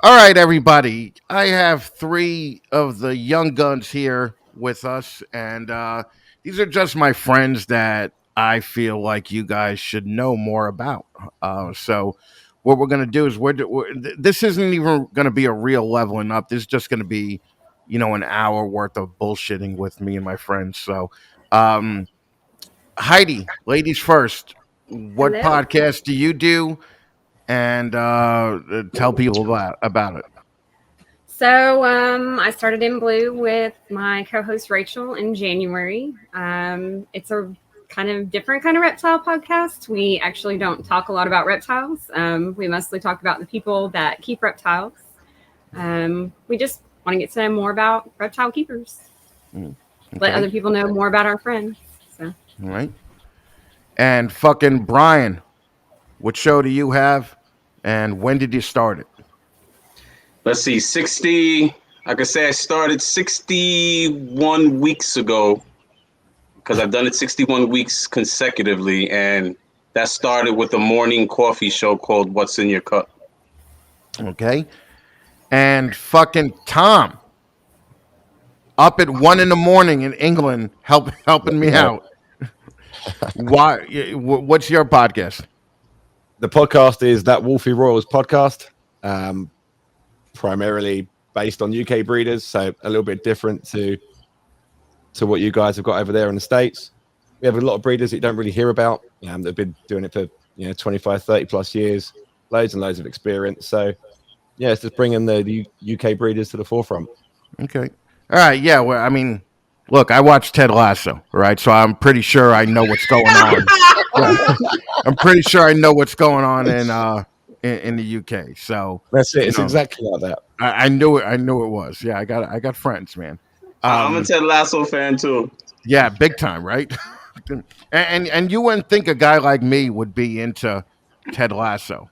All right, everybody. I have three of the young guns here with us, and these are just my friends that I feel like you guys should know more about. So, what we're going to do is this isn't even going to be a real leveling up. This is just going to be, an hour worth of bullshitting with me and my friends. So, um, Heidi, ladies first. What Hello. podcast do you do? And tell people about it. So I started in blue with my co-host Rachel in January. It's a kind of different kind of reptile podcast. We actually don't talk a lot about reptiles. We mostly talk about the people that keep reptiles. We just want to get to know more about reptile keepers. Mm, Let okay. other people know more about our friends. So All right. And fucking Brian, what show do you have? And when did you start it? Let's see, 60. Like I said, I started 61 weeks ago because I've done it 61 weeks consecutively. And that started with a morning coffee show called What's in Your Cup. Okay. And fucking Tom, up at 1 a.m. in England, helping me Yeah. out. Why? What's your podcast? The podcast is that Woolfie Royals podcast, um, primarily based on UK breeders, so a little bit different to what you guys have got over there in the States. We have a lot of breeders that you don't really hear about. They've been doing it for 25, 30 plus years, loads and loads of experience. So yeah, it's just bringing the UK breeders to the forefront. Okay. All right. Yeah. Well, I mean, look, I watched Ted Lasso, right? So I'm pretty sure I know what's going on. Yeah. I'm pretty sure I know what's going on in the UK. So That's it. you It's know, exactly like that. I knew it. I knew it was. Yeah, I got friends, man. I'm a Um, Ted Lasso fan too. yeah, big time, right? and you wouldn't think a guy like me would be into Ted Lasso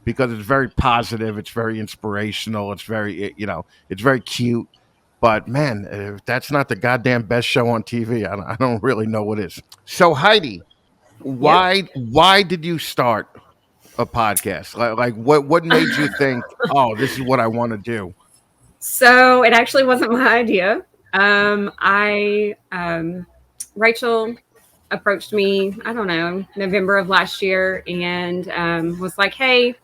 because it's very positive, it's very inspirational, it's very cute. But man, if that's not the goddamn best show on TV, I don't really know what is. So Heidi, yep. why did you start a podcast? Like what made you think, oh, this is what I want to do? So it actually wasn't my idea. I Rachel approached me, I don't know, November of last year and was like, hey,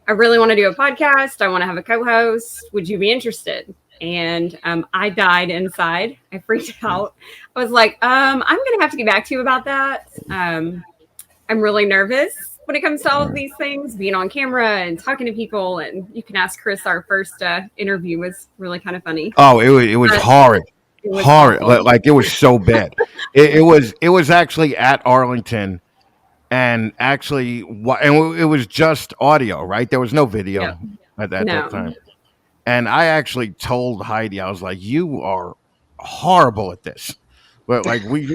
I really want to do a podcast. I want to have a co host. Would you be interested? And I died inside. I freaked out. I was like, I'm going to have to get back to you about that. I'm really nervous when it comes to all of these things, being on camera and talking to people. And you can ask Chris, our first interview was really kind of funny. Oh, it was But horrid. it was Horrid. awful. Like it was so bad. It was actually at Arlington, and actually, and it was just audio, right? There was no Yeah. video at that No. time. And I actually told Heidi, I was like, "You are horrible at this." But like we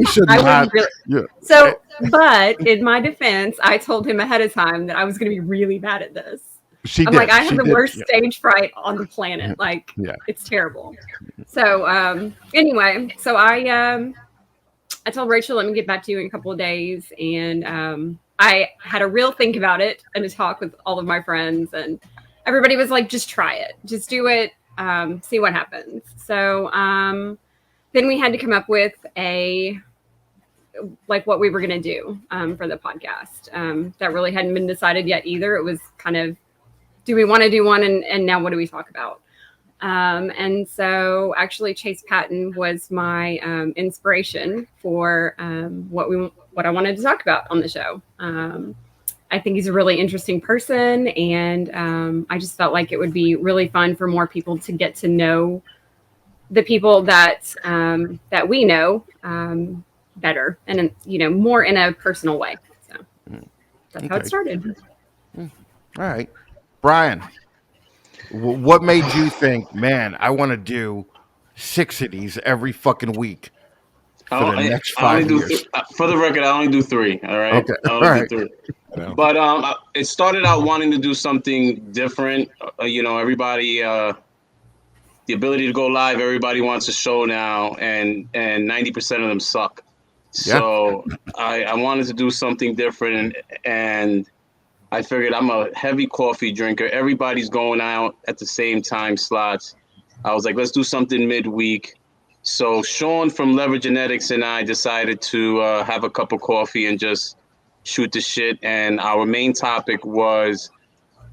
should I not. was really Yeah, so, but in my defense, I told him ahead of time that I was going to be really bad at this. she I'm like, did. I have She the did. worst Yeah, stage fright on the planet. Like, yeah. it's terrible. So, anyway, so I told Rachel, let me get back to you in a couple of days, and I had a real think about it and a talk with all of my friends, and everybody was like, just try it, just do it, see what happens. So then we had to come up with a like what we were going to do for the podcast. That really hadn't been decided yet either. It was kind of, do we want to do one, and now what do we talk about? And so actually Chase Patton was my inspiration for what I wanted to talk about on the show. I think he's a really interesting person, and I just felt like it would be really fun for more people to get to know the people that we know better, and more in a personal way. So that's how it Okay. started. All right, Brian. What made you think, man, I want to do six of these every fucking week for the next I only five do, years? for the record, I only do three. All right. Okay, I all only do right. three. You know? But it started out wanting to do something different. Everybody, the ability to go live. Everybody wants a show now, and 90% of them suck. Yeah. So I wanted to do something different, and I figured I'm a heavy coffee drinker. Everybody's going out at the same time slots. I was like, let's do something midweek. So Sean from Lever Genetics and I decided to have a cup of coffee and just shoot the shit. And our main topic was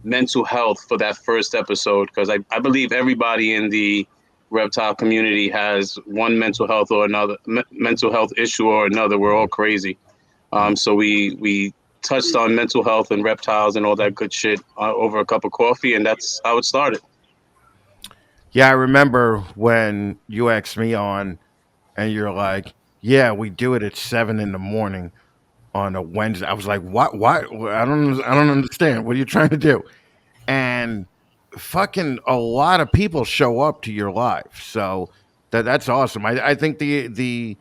mental health for that first episode, because I believe everybody in the reptile community has one mental health or another, mental health issue or another. We're all crazy. So we touched on mental health and reptiles and all that good shit over a cup of coffee, and that's how it started. Yeah, I remember when you asked me on, and you're like, "Yeah, we do it at 7 in the morning on a Wednesday." I was like, "What? What? I don't understand. What are you trying to do?" And fucking a lot of people show up to your live, so that's awesome. I think the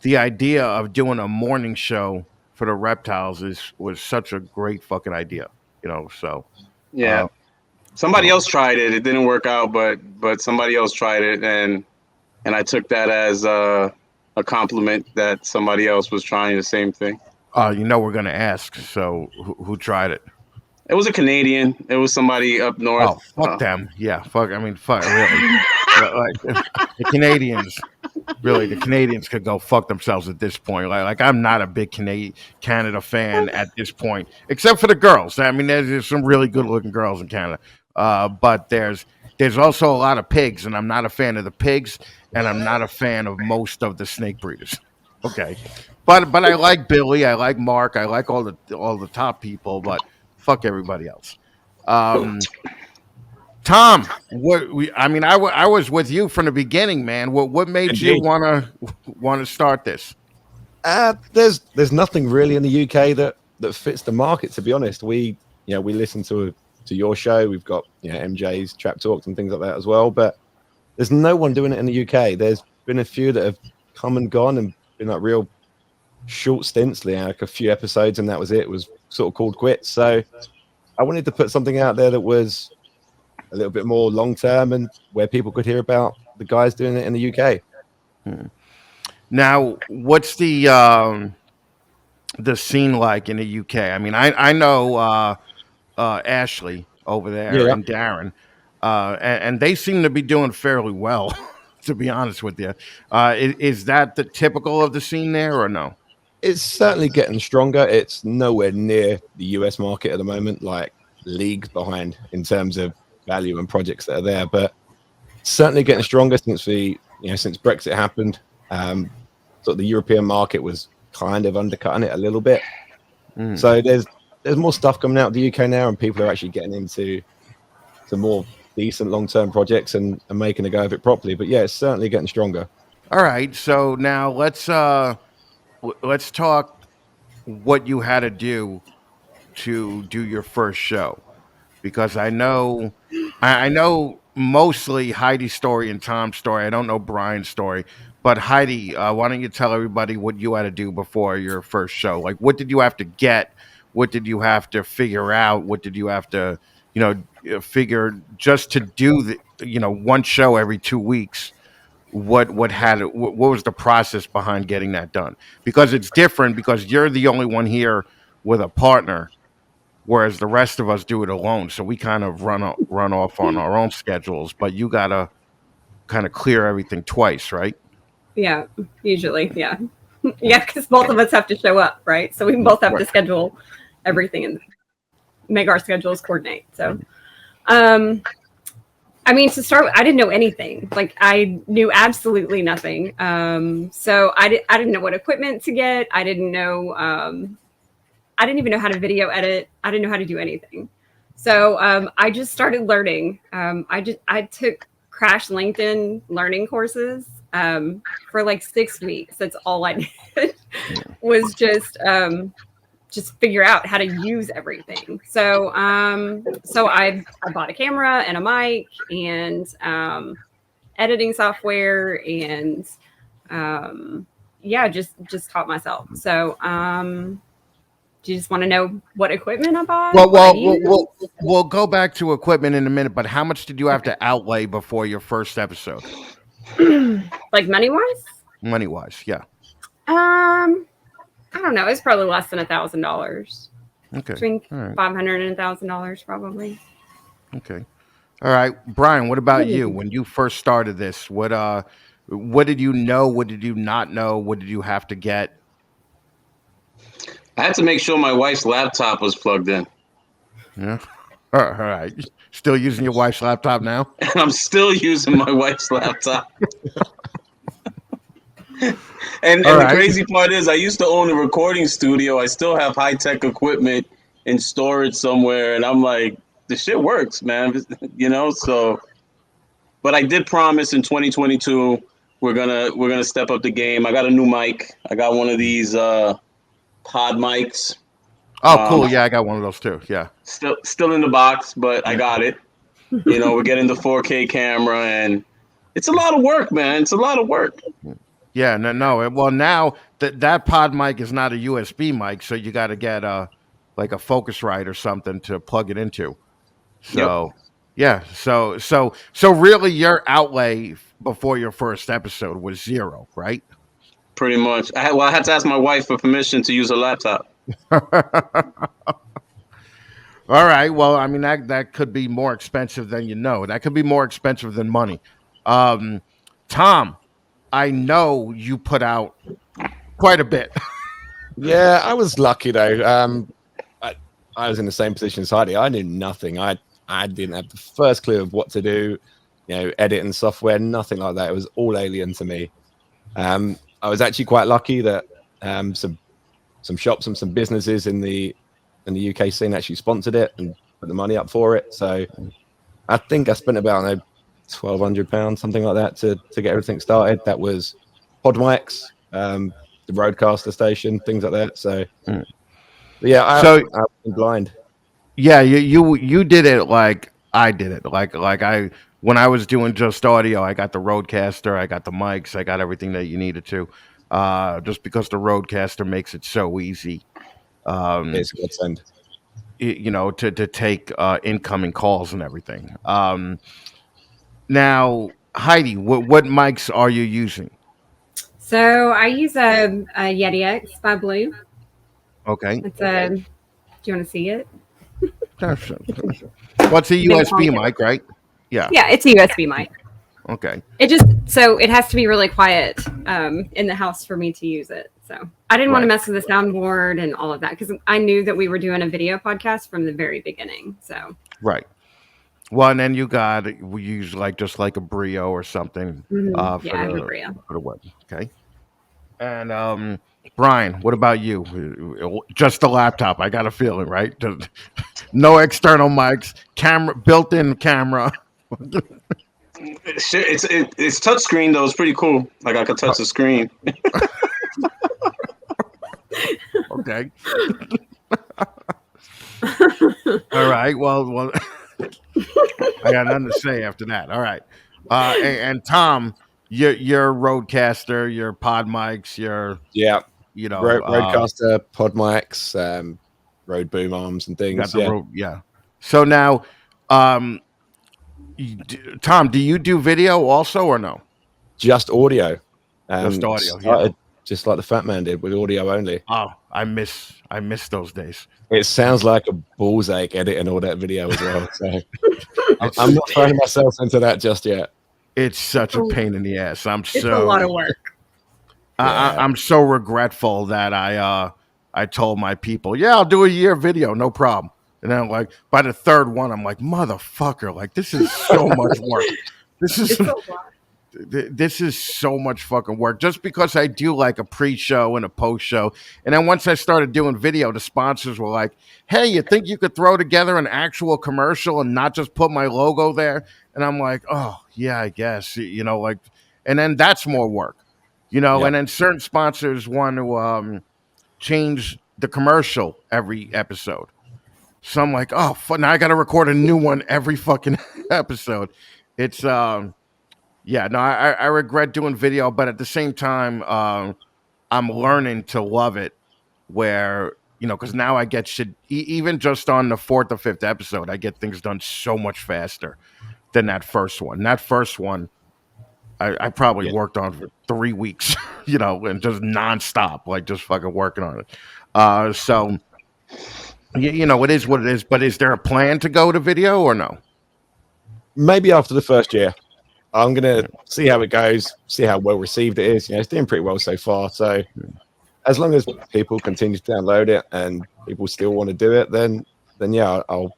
idea of doing a morning show for the reptiles was such a great fucking idea. So Yeah. uh, Somebody uh, else tried it. It didn't work out, but somebody else tried it, and I took that as a compliment that somebody else was trying the same thing. we're gonna ask. So who tried it? It was a Canadian. It was somebody up Oh, north. fuck them. Yeah, fuck. I mean, fuck. Really, like the Canadians. Really, the Canadians could go fuck themselves at this point. Like I'm not a big Canada fan at this point, except for the girls. I mean, there's some really good looking girls in Canada, but there's also a lot of pigs, and I'm not a fan of the pigs, and I'm not a fan of most of the snake breeders. Okay, but I like Billy, I like Mark, I like all the top people, but fuck everybody else. Um, Tom, I was with you from the beginning, man. What made you Indeed. wanna start this? There's nothing really in the UK that fits the market. To be honest, we listen to your show. We've got MJ's Trap Talks and things like that as well. But there's no one doing it in the UK. There's been a few that have come and gone and been like real short stints, like a few episodes, and that was it. It was sort of called quits. So I wanted to put something out there that was a little bit more long term and where people could hear about the guys doing it in the UK. Hmm. Now, what's the scene like in the UK? I mean, I know Ashley over there Yeah, and Darren, and they seem to be doing fairly well. To be honest with you, is that the typical of the scene there or no? it's certainly getting stronger. It's nowhere near the US market at the moment, like leagues behind in terms of value and projects that are there, but certainly getting stronger since Brexit happened. Sort of the European market was kind of undercutting it a little bit. Mm. So there's more stuff coming out of the UK now, and people are actually getting into some more decent long-term projects and making a go of it properly. But yeah, it's certainly getting stronger. All right, so now let's talk what you had to do your first show, because I know mostly Heidi's story and Tom's story. I don't know Brian's story, but Heidi, why don't you tell everybody what you had to do before your first show? Like, what did you have to get? What did you have to figure out? What did you have to, figure just to do one show every 2 weeks? What was the process behind getting that done? Because it's different because you're the only one here with a partner, whereas the rest of us do it alone. So we kind of run off on our own schedules, but you gotta kind of clear everything twice, right? Yeah, usually, yeah. Yeah, because both of us have to show up, right? So we both have to Right. schedule everything and make our schedules coordinate. So, um, I mean, to start with, I didn't know anything. Like, I knew absolutely nothing. So I didn't know what equipment to get. I didn't know. I didn't even know how to video edit. I didn't know how to do anything. So I just started learning. I took Crash LinkedIn learning courses for like 6 weeks. That's all I did was just figure out how to use everything. So I bought a camera and a mic and editing software and yeah, just taught myself. So do you just want to know what equipment I bought? Well, What I well, we'll, used? we'll we'll go back to equipment in a minute. But how much did you have Okay. to outlay before your first episode, Like money wise? money wise? Yeah. I don't know. It's probably less than $1,000. Okay. between All right. $500 and $1,000 probably. Okay. All right, Brian. What about What do you you? think? When you first started this, what did you know? What did you not know? What did you have to get? I had to make sure my wife's laptop was plugged in. Yeah. All right. Still using your wife's laptop now? And I'm still using my wife's laptop. And All the right. crazy part is I used to own a recording studio. I still have high tech equipment in storage somewhere, and I'm like, the shit works, man. So but I did promise in 2022 we're gonna step up the game. I got a new mic. I got one of these pod mics. Oh, Um, cool. Yeah, I got one of those too. Yeah. still in the box, but I Yeah. got it. We're getting the 4K camera, and it's a lot of work, man. It's a lot of work. Yeah. No. No. Well, now that pod mic is not a USB mic, so you got to get like a Focusrite or something to plug it into. Yep, So yeah. So really, your outlay before your first episode was zero, right? pretty much. I had to ask my wife for permission to use her laptop. All right. Well, I mean that could be more expensive than you know. That could be more expensive than money. Um, Tom, I know you put out quite a bit. Yeah, I was lucky though. I was in the same position as Heidi. I knew nothing. I didn't have the first clue of what to do. Editing software, nothing like that. It was all alien to me. I was actually quite lucky that some shops and some businesses in the UK scene actually sponsored it and put the money up for it. So I think I spent about £1,200, something like that, to get everything started. That was pod mics, the roadcaster station, things like that. So Mm. yeah, So I was blind. yeah, you did it like I did it. Like I when I was doing just audio, I got the Roadcaster, I got the mics, I got everything that you needed to. Just because the Roadcaster makes it so easy. Um, It's a godsend. to take incoming calls and everything. Now, Heidi, what mics are you using? So I use a Yeti X by Blue. Okay. It's a. Do you want to see it? What's a Been USB calling it. mic, right? Yeah. Yeah, it's a USB mic. Okay. It has to be really quiet in the house for me to use it. So I didn't want to Right. mess with the soundboard and all of that because I knew that we were doing a video podcast from the very beginning. So Right. Well, and then we use just like a Brio or something for yeah, I have a the Brio. web. Okay. And Brian, what about you? Just the laptop. I got a feeling, right? No external mics, built-in camera. It's touchscreen though. It's pretty cool. Like I could touch the screen. Okay. All right. Well, I got nothing to say after that. All right. And Tom, your Roadcaster, your pod mics, your Yeah, uh, roadcaster, pod mics, road boom arms and you got things. the Yeah, road. Yeah. So now, um, Tom, do you do video also or no? just audio. Just audio. Yeah. Started just like the Fatman did with audio only. Oh, I miss those days. It sounds like a balls ache editing all that video as well. So It's, I'm not throwing myself into that just yet. it's such a pain in the ass. It's a lot of work. I'm so regretful that I told my people, yeah, I'll do a year video, no problem. And then like by the third one, I'm like, motherfucker, like this is so much work. This is It's a lot. this is so much fucking work just because I do like a pre-show and a post-show. And then once I started doing video, the sponsors were like, hey, you think you could throw together an actual commercial and not just put my logo there? And I'm like, oh yeah, I guess, like, and then that's more work, Yeah. and then certain sponsors want to change the commercial every episode. So I'm like, oh, now I got to record a new one every fucking episode. It's, yeah, no, I regret doing video, but at the same time, I'm learning to love it. Where because now I get shit even just on the fourth or fifth episode, I get things done so much faster than that first one. That first one, I probably worked on for 3 weeks, and just nonstop, like just fucking working on it. So You know, it is what it is. But is there a plan to go to video or no? Maybe after the first year. I'm gonna see how it goes, see how well received it is. You know, it's doing pretty well so far. So as long as people continue to download it and people still want to do it, then yeah, I'll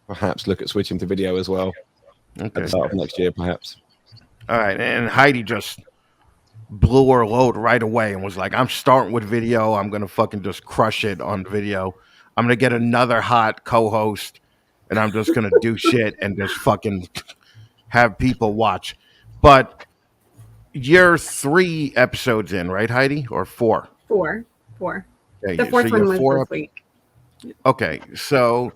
perhaps look at switching to video as well at Okay. the start of next year, perhaps. All right. And Heidi just blew her load right away and was like, I'm starting with video. I'm going to fucking just crush it on video. I'm going to get another hot co host and I'm just going to do shit and just fucking have people watch. But you're 3 episodes in, right, Heidi? Or 4? 4. Okay, The fourth so one you're was 4 this week. Okay, so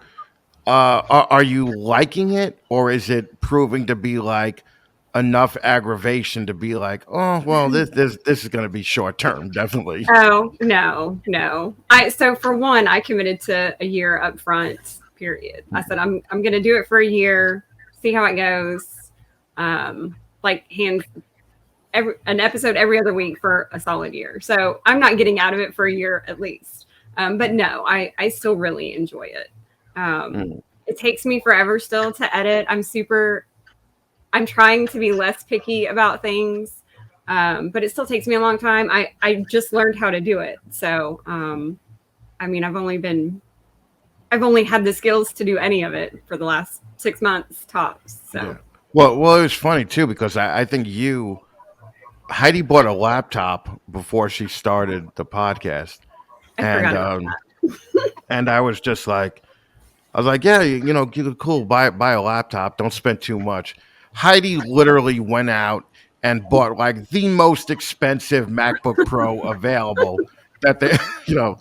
are you liking it, or is it proving to be like enough aggravation to be like, oh well, this is going to be short term, definitely. Oh, no. So for one, I committed to a year up front, period. I said I'm going to do it for a year, see how it goes. Like an episode every other week for a solid year. So I'm not getting out of it for a year at least. But no, I still really enjoy it. It takes me forever still to edit. I'm trying to be less picky about things. But it still takes me a long time. I just learned how to do it. So, I mean, I've only had the skills to do any of it for the last 6 months tops. So, Yeah. Well, it was funny too because I think Heidi bought a laptop before she started the podcast, I forgot about that. and I was just like, yeah, you know, cool, buy a laptop, don't spend too much. Heidi literally went out and bought like the most expensive MacBook Pro available that they, you know,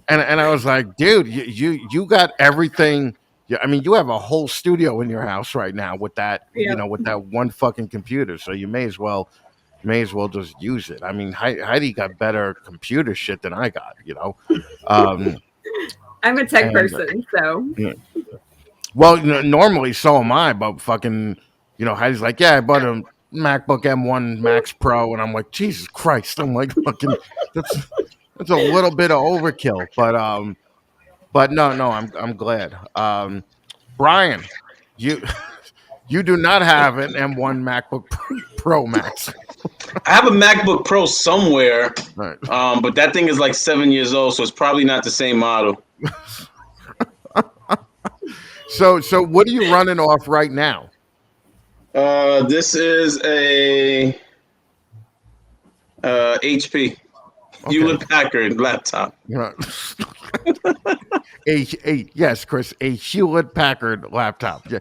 and I was like, dude, you got everything. Yeah, I mean, you have a whole studio in your house right now with that, you Yeah. know, with that one fucking computer. So you may as well just use it. I mean, Heidi got better computer shit than I got, you know. I'm a tech And, person, so yeah. Well, you know, normally so am I, but fucking, you know, Heidi's like, yeah, I bought a MacBook M1 Max Pro, and I'm like, Jesus Christ, I'm like, fucking, that's a little bit of overkill, but no, I'm glad. Bryan, you you do not have an M1 MacBook Pro Max. I have a MacBook Pro somewhere, Right. but that thing is like 7 years old, so it's probably not the same model. So what are you running off right now? This is a HP Hewlett Packard laptop. Right. Yes, Chris, a Hewlett Packard laptop. Yeah,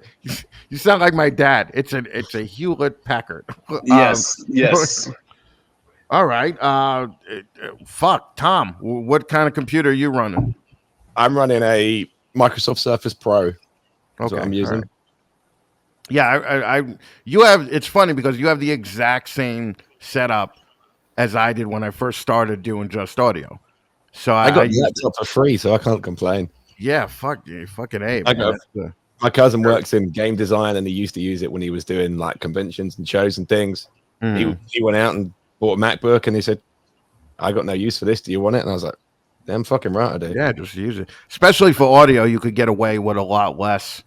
you sound like my dad. It's a Hewlett Packard. Yes. All right. Fuck, Tom. What kind of computer are you running? I'm running a Microsoft Surface Pro. That's what I'm using. Right. Yeah, you have. It's funny because you have the exact same setup as I did when I first started doing just audio. So I got the laptop for free, so I can't complain. Yeah, fucking A. My cousin works in game design, and he used to use it when he was doing like conventions and shows and things. He went out and bought a MacBook, and he said, "I got no use for this. Do you want it?" And I was like, "Damn fucking right, I do." Yeah, just use it. Especially for audio, you could get away with a lot less.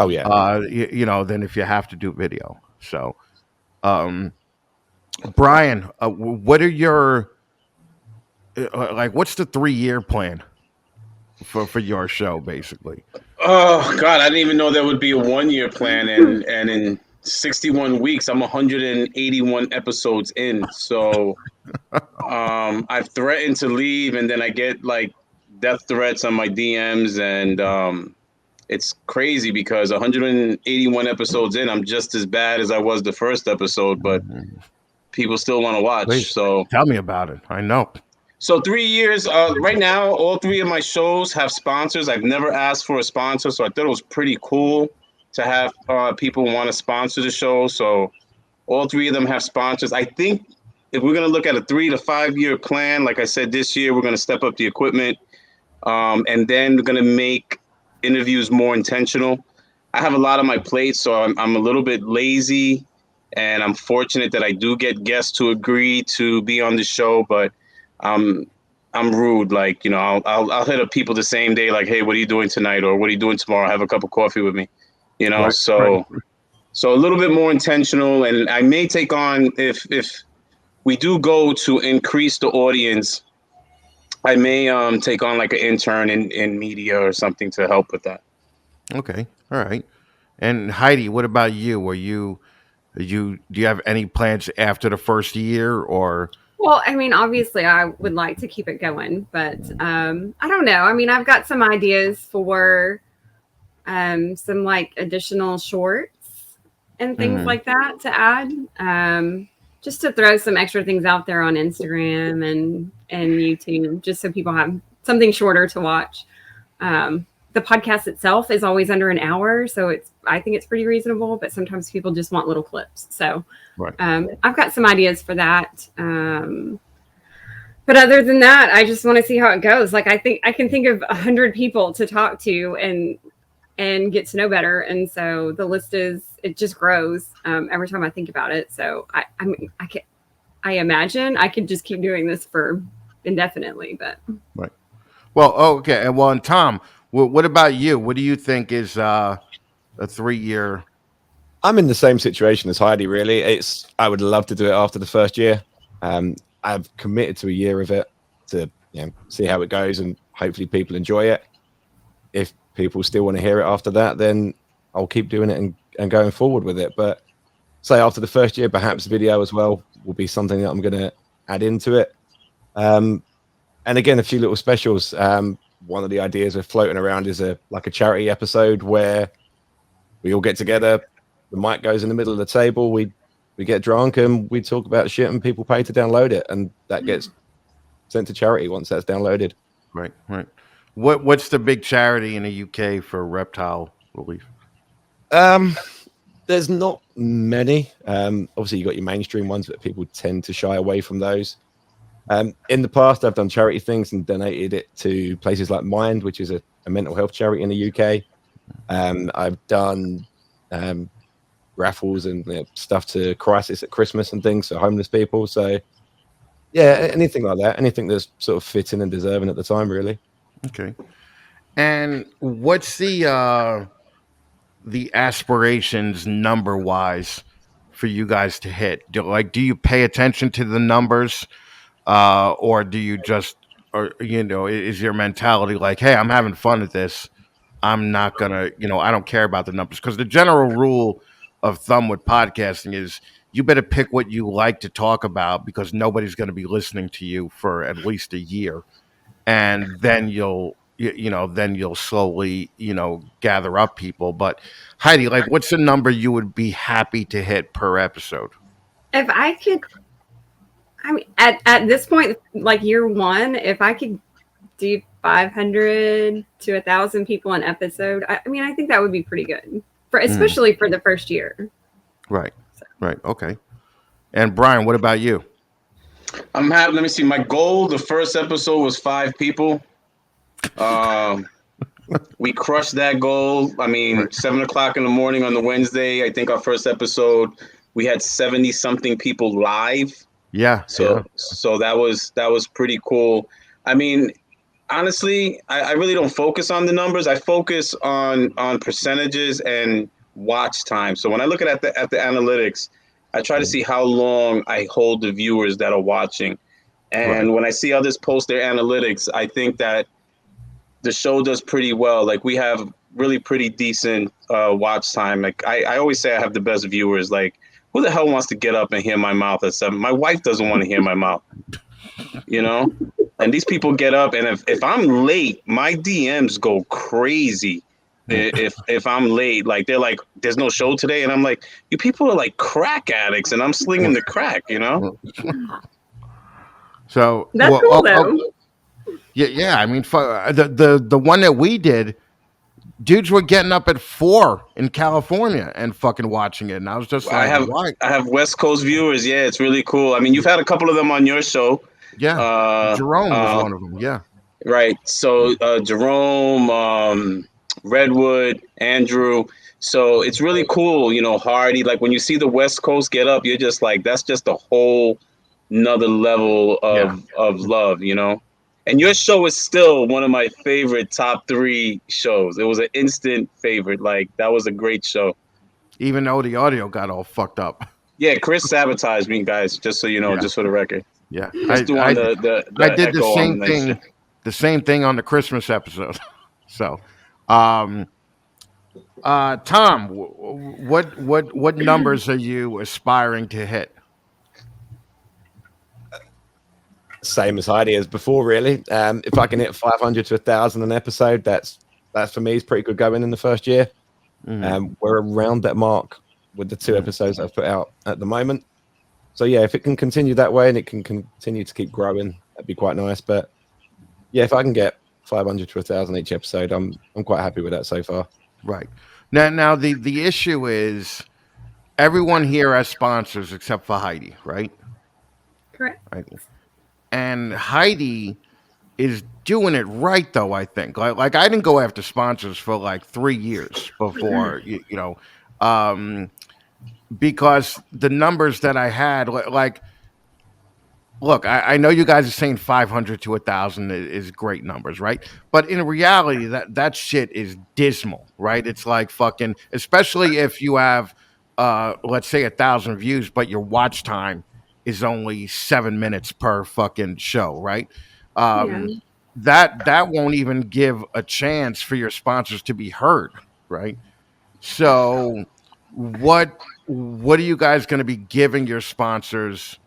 Oh yeah. You know, than if you have to do video. So, Bryan, what are your like? What's the 3-year plan for your show, basically? Oh God, I didn't even know there would be a 1-year plan, and in 61 weeks, I'm 181 episodes in. So, I've threatened to leave, and then I get like death threats on my DMs, and it's crazy because 181 episodes in, I'm just as bad as I was the first episode, but people still want to watch. Please, so tell me about it. I know. So 3 years, right now, all 3 of my shows have sponsors. I've never asked for a sponsor, so I thought it was pretty cool to have people want to sponsor the show. So all 3 of them have sponsors. I think if we're going to look at a 3 to 5 year plan, like I said, this year, we're going to step up the equipment, and then we're going to make interviews more intentional. I have a lot on my plate, so I'm a little bit lazy, and I'm fortunate that I do get guests to agree to be on the show, but I'm rude. Like, you know, I'll hit up people the same day, like, hey, what are you doing tonight, or what are you doing tomorrow? Have a cup of coffee with me, you know. Right. Right. So a little bit more intentional, and I may take on if we do go to increase the audience, I may take on like an intern in media or something to help with that. Okay. All right. And Heidi, what about you? Do you have any plans after the first year or? Well, I mean, obviously, I would like to keep it going, but I don't know. I mean, I've got some ideas for some like additional shorts and things Mhm. like that to add, just to throw some extra things out there on Instagram and YouTube, just so people have something shorter to watch. The podcast itself is always under an hour, so I think it's pretty reasonable. But sometimes people just want little clips, so Right. I've got some ideas for that. But other than that, I just want to see how it goes. Like I think I can think of 100 people to talk to and get to know better. And so the list it just grows every time I think about it. So I mean, I imagine I could just keep doing this for indefinitely, but Right. Well, okay. And well, and Tom, what about you? What do you think is a 3 year? I'm in the same situation as Heidi. Really, I would love to do it after the first year. I've committed to a year of it to see how it goes, and hopefully people enjoy it. If people still want to hear it after that, then I'll keep doing it and going forward with it. But say after the first year, perhaps video as well will be something that I'm going to add into it. And again, a few little specials. One of the ideas we're floating around is a charity episode where we all get together. The mic goes in the middle of the table. We get drunk and we talk about shit, and people pay to download it, and that gets sent to charity once that's downloaded. Right. Right. What's the big charity in the UK for reptile relief? There's not many. Obviously, you got your mainstream ones, but people tend to shy away from those. In the past, I've done charity things and donated it to places like Mind, which is a mental health charity in the UK. I've done raffles and stuff to Crisis at Christmas and things for homeless people. So, yeah, anything like that, anything that's sort of fitting and deserving at the time, really. Okay. And what's the aspirations number wise for you guys to hit? Do you pay attention to the numbers, or do you just, or is your mentality like, hey, I'm having fun at this, I'm not gonna, I don't care about the numbers? Because the general rule of thumb with podcasting is you better pick what you like to talk about, because nobody's going to be listening to you for at least a year, and then then you'll slowly gather up people. But Heidi, like, what's the number you would be happy to hit per episode? if I could, I mean, at this point, like year one, if I could do 500 to 1,000 people an episode, I mean, I think that would be pretty good for, especially for the first year. Right. Right. Okay. And Brian, what about you? I'm happy. Let me see. My goal, the first episode was 5 people. We crushed that goal. I mean, Right. 7 o'clock in the morning on the Wednesday. I think our first episode, we had 70 something people live. Yeah. So that was pretty cool. I mean, honestly, I really don't focus on the numbers. I focus on percentages and watch time. So when I look at the analytics, I try to see how long I hold the viewers that are watching. And Right. when I see others post their analytics, I think that the show does pretty well. Like, we have really pretty decent watch time. Like, I always say I have the best viewers. Like, who the hell wants to get up and hear my mouth at 7? My wife doesn't want to hear my mouth, And these people get up, and if I'm late, my DMs go crazy. If I'm late, like, they're like, "There's no show today," and I'm like, "You people are like crack addicts," and I'm slinging the crack. So That's cool though. yeah. I mean, the one that we did, dudes were getting up at 4 in California and fucking watching it, and I was just I like, have why? I have West Coast viewers. Yeah, it's really cool. I mean, you've had a couple of them on your show. Yeah, Uh, Jerome was uh, one of them. Yeah, right. So Jerome, Redwood, Andrew. So it's really cool, Hardy. Like, when you see the West Coast get up, you're just like, that's just a whole another level yeah, of love. And your show is still one of my favorite top 3 shows. It was an instant favorite. Like, that was a great show. Even though the audio got all fucked up. Yeah, Chris sabotaged me, guys. Just so you know, Yeah. just for the record. Yeah, Chris doing I the did the echo on the same nice shit. thing, on the Christmas episode. So, um, Tom, what numbers are you aspiring to hit? Same as Heidi as before, really. If I can hit 500 to 1,000 an episode, that's for me is pretty good going in the first year. We're around that mark with the 2 episodes I've put out at the moment. So yeah, if it can continue that way and it can continue to keep growing, that'd be quite nice. But yeah, if I can get 500 to 1,000 each episode, I'm quite happy with that so far. Right. Now the issue is everyone here has sponsors except for Heidi, right? Correct. Right. And Heidi is doing it right, though. I think like I didn't go after sponsors for like 3 years before you know, because the numbers that I had, like, look, I know you guys are saying 500 to 1,000 is great numbers, right? But in reality, that shit is dismal, right? It's like fucking, especially if you have, let's say 1,000 views, but your watch time is only 7 minutes per fucking show, right? Yeah. That won't even give a chance for your sponsors to be heard, right? So, what are you guys going to be giving your sponsors?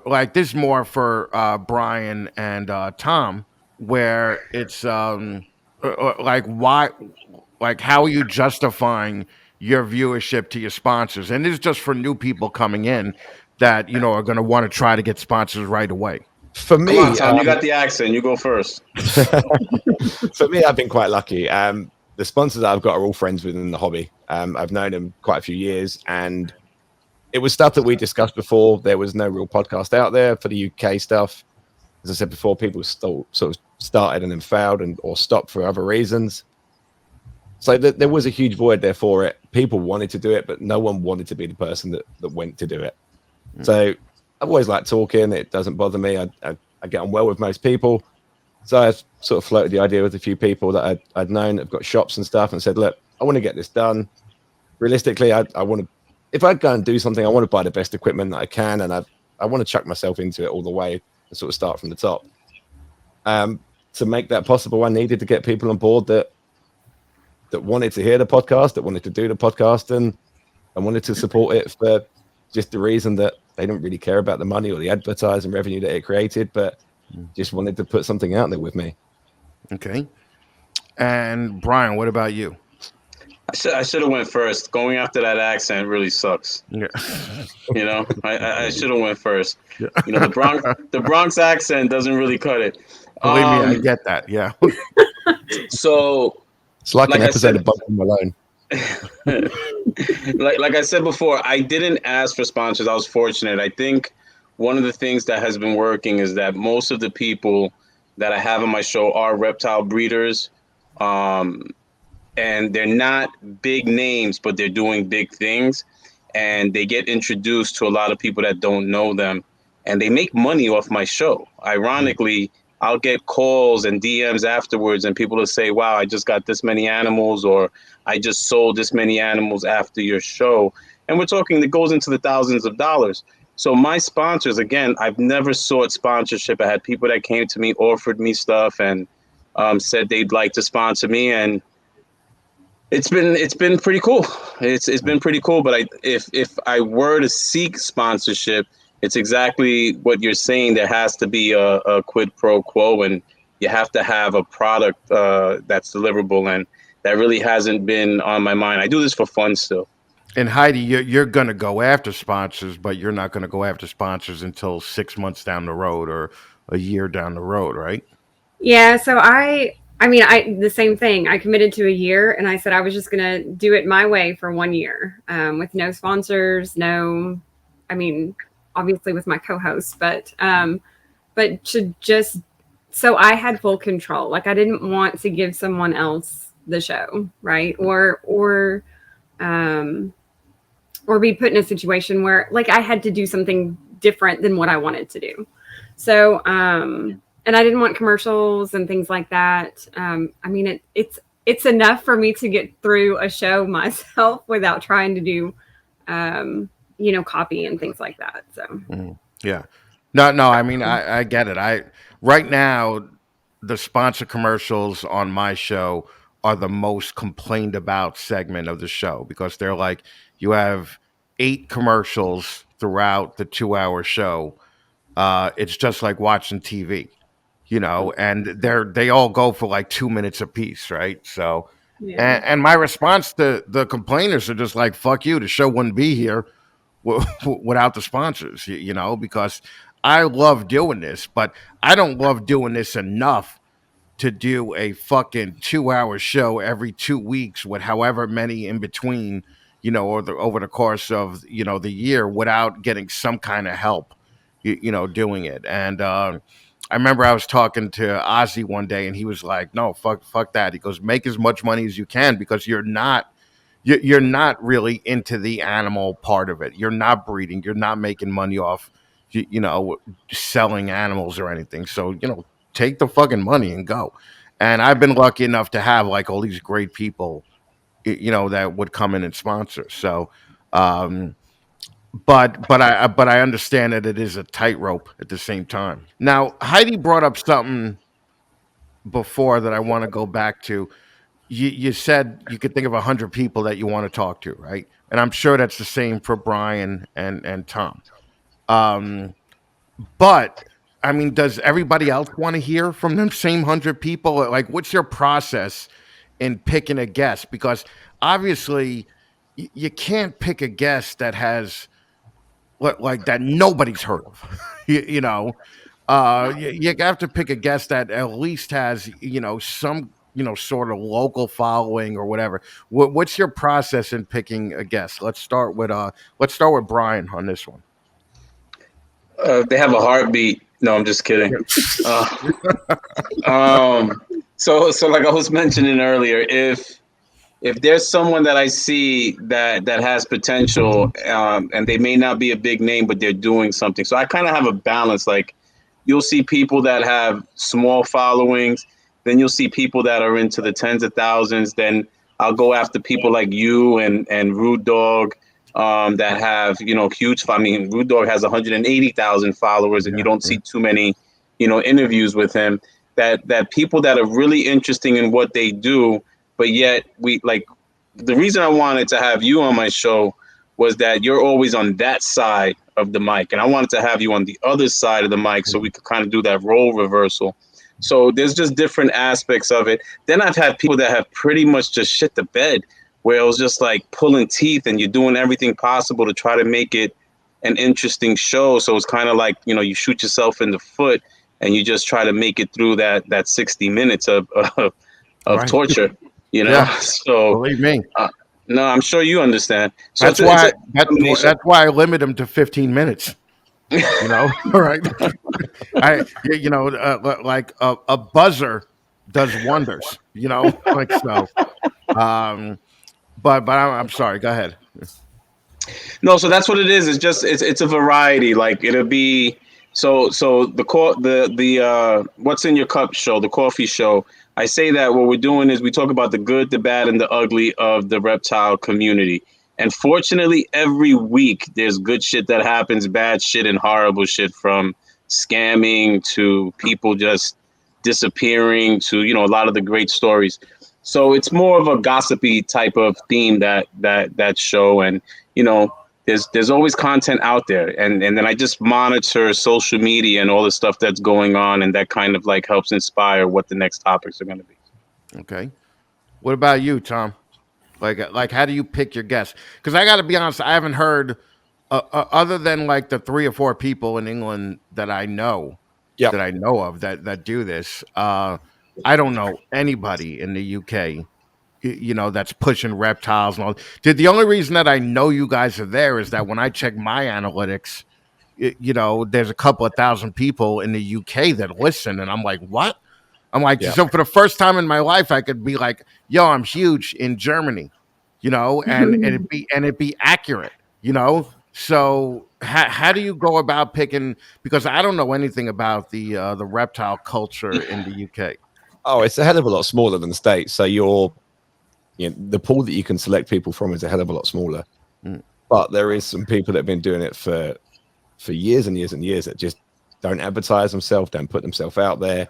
Like, this is more for Bryan and Tom, where it's like, why, like, how are you justifying your viewership to your sponsors? And this is just for new people coming in that are going to want to try to get sponsors right away. For Come on, me, Tom, you got the accent. You go first. for me, I've been quite lucky. The sponsors that I've got are all friends within the hobby. I've known them quite a few years, and it was stuff that we discussed before. There was no real podcast out there for the UK stuff. As I said before, people still sort of started and then failed or stopped for other reasons. So there was a huge void there for it. People wanted to do it, but no one wanted to be the person that went to do it. So I've always liked talking. It doesn't bother me. I get on well with most people. So I sort of floated the idea with a few people that I'd known that have got shops and stuff and said, look, I want to get this done. Realistically, I want to, if I go and do something, I want to buy the best equipment that I can. And I want to chuck myself into it all the way and sort of start from the top. To make that possible, I needed to get people on board that wanted to hear the podcast, that wanted to do the podcast, and wanted to support it for just the reason that they don't really care about the money or the advertising revenue that it created, but just wanted to put something out there with me. Okay. And Bryan, what about you? I should have went first. Going after that accent really sucks. Yeah. I should have went first. The Bronx accent doesn't really cut it. Believe me, I get that. Yeah. So it's like an I episode said, of Bumping Malone. like I said before, I didn't ask for sponsors. I was fortunate. I think one of the things that has been working is that most of the people that I have on my show are reptile breeders. And they're not big names, but they're doing big things. And they get introduced to a lot of people that don't know them. And they make money off my show. Ironically, I'll get calls and DMs afterwards, and people will say, wow, I just got this many animals, or I just sold this many animals after your show. And we're talking that goes into the thousands of dollars. So my sponsors, again, I've never sought sponsorship. I had people that came to me, offered me stuff, and said they'd like to sponsor me. And it's been pretty cool. It's been pretty cool. But if I were to seek sponsorship, it's exactly what you're saying. There has to be a quid pro quo, and you have to have a product that's deliverable. And that really hasn't been on my mind. I do this for fun still. And Heidi, you're going to go after sponsors, but you're not going to go after sponsors until 6 months down the road or a year down the road, right? Yeah. So the same thing. I committed to a year, and I said I was just going to do it my way for 1 year, with no sponsors, obviously with my co-host, but to just, so I had full control. Like, I didn't want to give someone else the show, right? Or be put in a situation where, like, I had to do something different than what I wanted to do. So, and and I didn't want commercials and things like that. I mean, it's enough for me to get through a show myself without trying to do, copy and things like that. So Yeah. No. I mean, I get it. Right now, the sponsor commercials on my show are the most complained about segment of the show because they're like, you have 8 commercials throughout the 2 hour show. It's just like watching TV, and they all go for like 2 minutes apiece, right? So, yeah, and my response to the complainers are just like, fuck you, the show wouldn't be here without the sponsors, because I love doing this, but I don't love doing this enough to do a fucking 2 hour show every 2 weeks with however many in between, or over the course of, the year without getting some kind of help, doing it. And I remember I was talking to Ozzy one day and he was like, no, fuck that. He goes, make as much money as you can because you're not really into the animal part of it. You're not breeding. You're not making money off, selling animals or anything. So, take the fucking money and go. And I've been lucky enough to have like all these great people, that would come in and sponsor. So, but I understand that it is a tightrope at the same time. Now, Heidi brought up something before that I want to go back to. You said you could think of 100 people that you want to talk to, right? And I'm sure that's the same for Bryan and Tom. Um, but I mean, does everybody else want to hear from them same 100 people? Like, what's your process in picking a guest? Because obviously, you can't pick a guest that has like that nobody's heard of. you know, you have to pick a guest that at least has some sort of local following or whatever. What's your process in picking a guest? Let's start with Bryan on this one. They have a heartbeat. No, I'm just kidding. Uh, so like I was mentioning earlier, if there's someone that I see that has potential, and they may not be a big name, but they're doing something. So I kind of have a balance. Like you'll see people that have small followings, then you'll see people that are into the tens of thousands. Then I'll go after people like you and Rude Dog, that have huge. I mean, Rude Dog has 180,000 followers, and you don't see too many interviews with him. That people that are really interesting in what they do, but yet we like the reason I wanted to have you on my show was that you're always on that side of the mic, and I wanted to have you on the other side of the mic so we could kind of do that role reversal. So there's just different aspects of it. Then I've had people that have pretty much just shit the bed, where it was just like pulling teeth, and you're doing everything possible to try to make it an interesting show. So it's kind of like you shoot yourself in the foot, and you just try to make it through that 60 minutes of Right. torture. Yeah. So Believe me. no, I'm sure you understand. So That's it's why a combination. that's why I limit them to 15 minutes. All right. Like a buzzer does wonders. Like so. Um, but I'm sorry. Go ahead. No, so that's what it is. It's just it's a variety. Like it'll be so the what's in your cup show, the coffee show. I say that what we're doing is we talk about the good, the bad, and the ugly of the reptile community. And fortunately, every week there's good shit that happens, bad shit and horrible shit, from scamming to people just disappearing to a lot of the great stories. So it's more of a gossipy type of theme that show, and there's always content out there, and then I just monitor social media and all the stuff that's going on, and that kind of like helps inspire what the next topics are going to be. Okay. What about you, Tom? Like, how do you pick your guests? Because I got to be honest, I haven't heard, other than like the 3 or 4 people in England that I know, Yep. of that do this. I don't know anybody in the UK, that's pushing reptiles and all. The only reason that I know you guys are there is that when I check my analytics, there's a couple of thousand people in the UK that listen, and I'm like, what? I'm like, Yeah. so for the first time in my life, I could be like, yo, I'm huge in Germany, and it'd be accurate, So how do you go about picking? Because I don't know anything about the reptile culture in the UK. Oh, it's a hell of a lot smaller than the States. So the pool that you can select people from is a hell of a lot smaller. Mm. But there is some people that have been doing it for years and years and years that just don't advertise themselves, don't put themselves out there.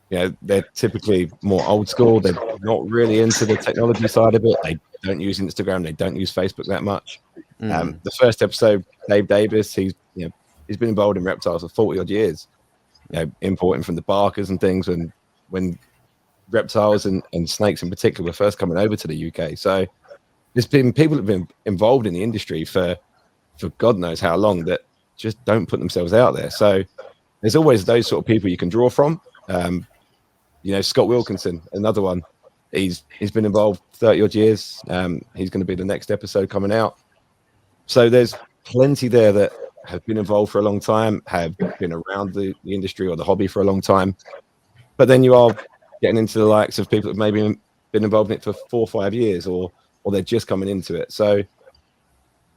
They're typically more old school. They're not really into the technology side of it. They don't use Instagram. They don't use Facebook that much. Mm. The first episode, Dave Davis, he's been involved in reptiles for 40 odd years. Importing from the Barkers and things when reptiles and snakes in particular were first coming over to the UK. So there's been people that have been involved in the industry for God knows how long that just don't put themselves out there. So there's always those sort of people you can draw from. Scott Wilkinson, another one. He's been involved 30 odd years. He's going to be the next episode coming out. So there's plenty there that have been involved for a long time, have been around the industry or the hobby for a long time. But then you are getting into the likes of people that maybe been involved in it for 4 or 5 years, or they're just coming into it. So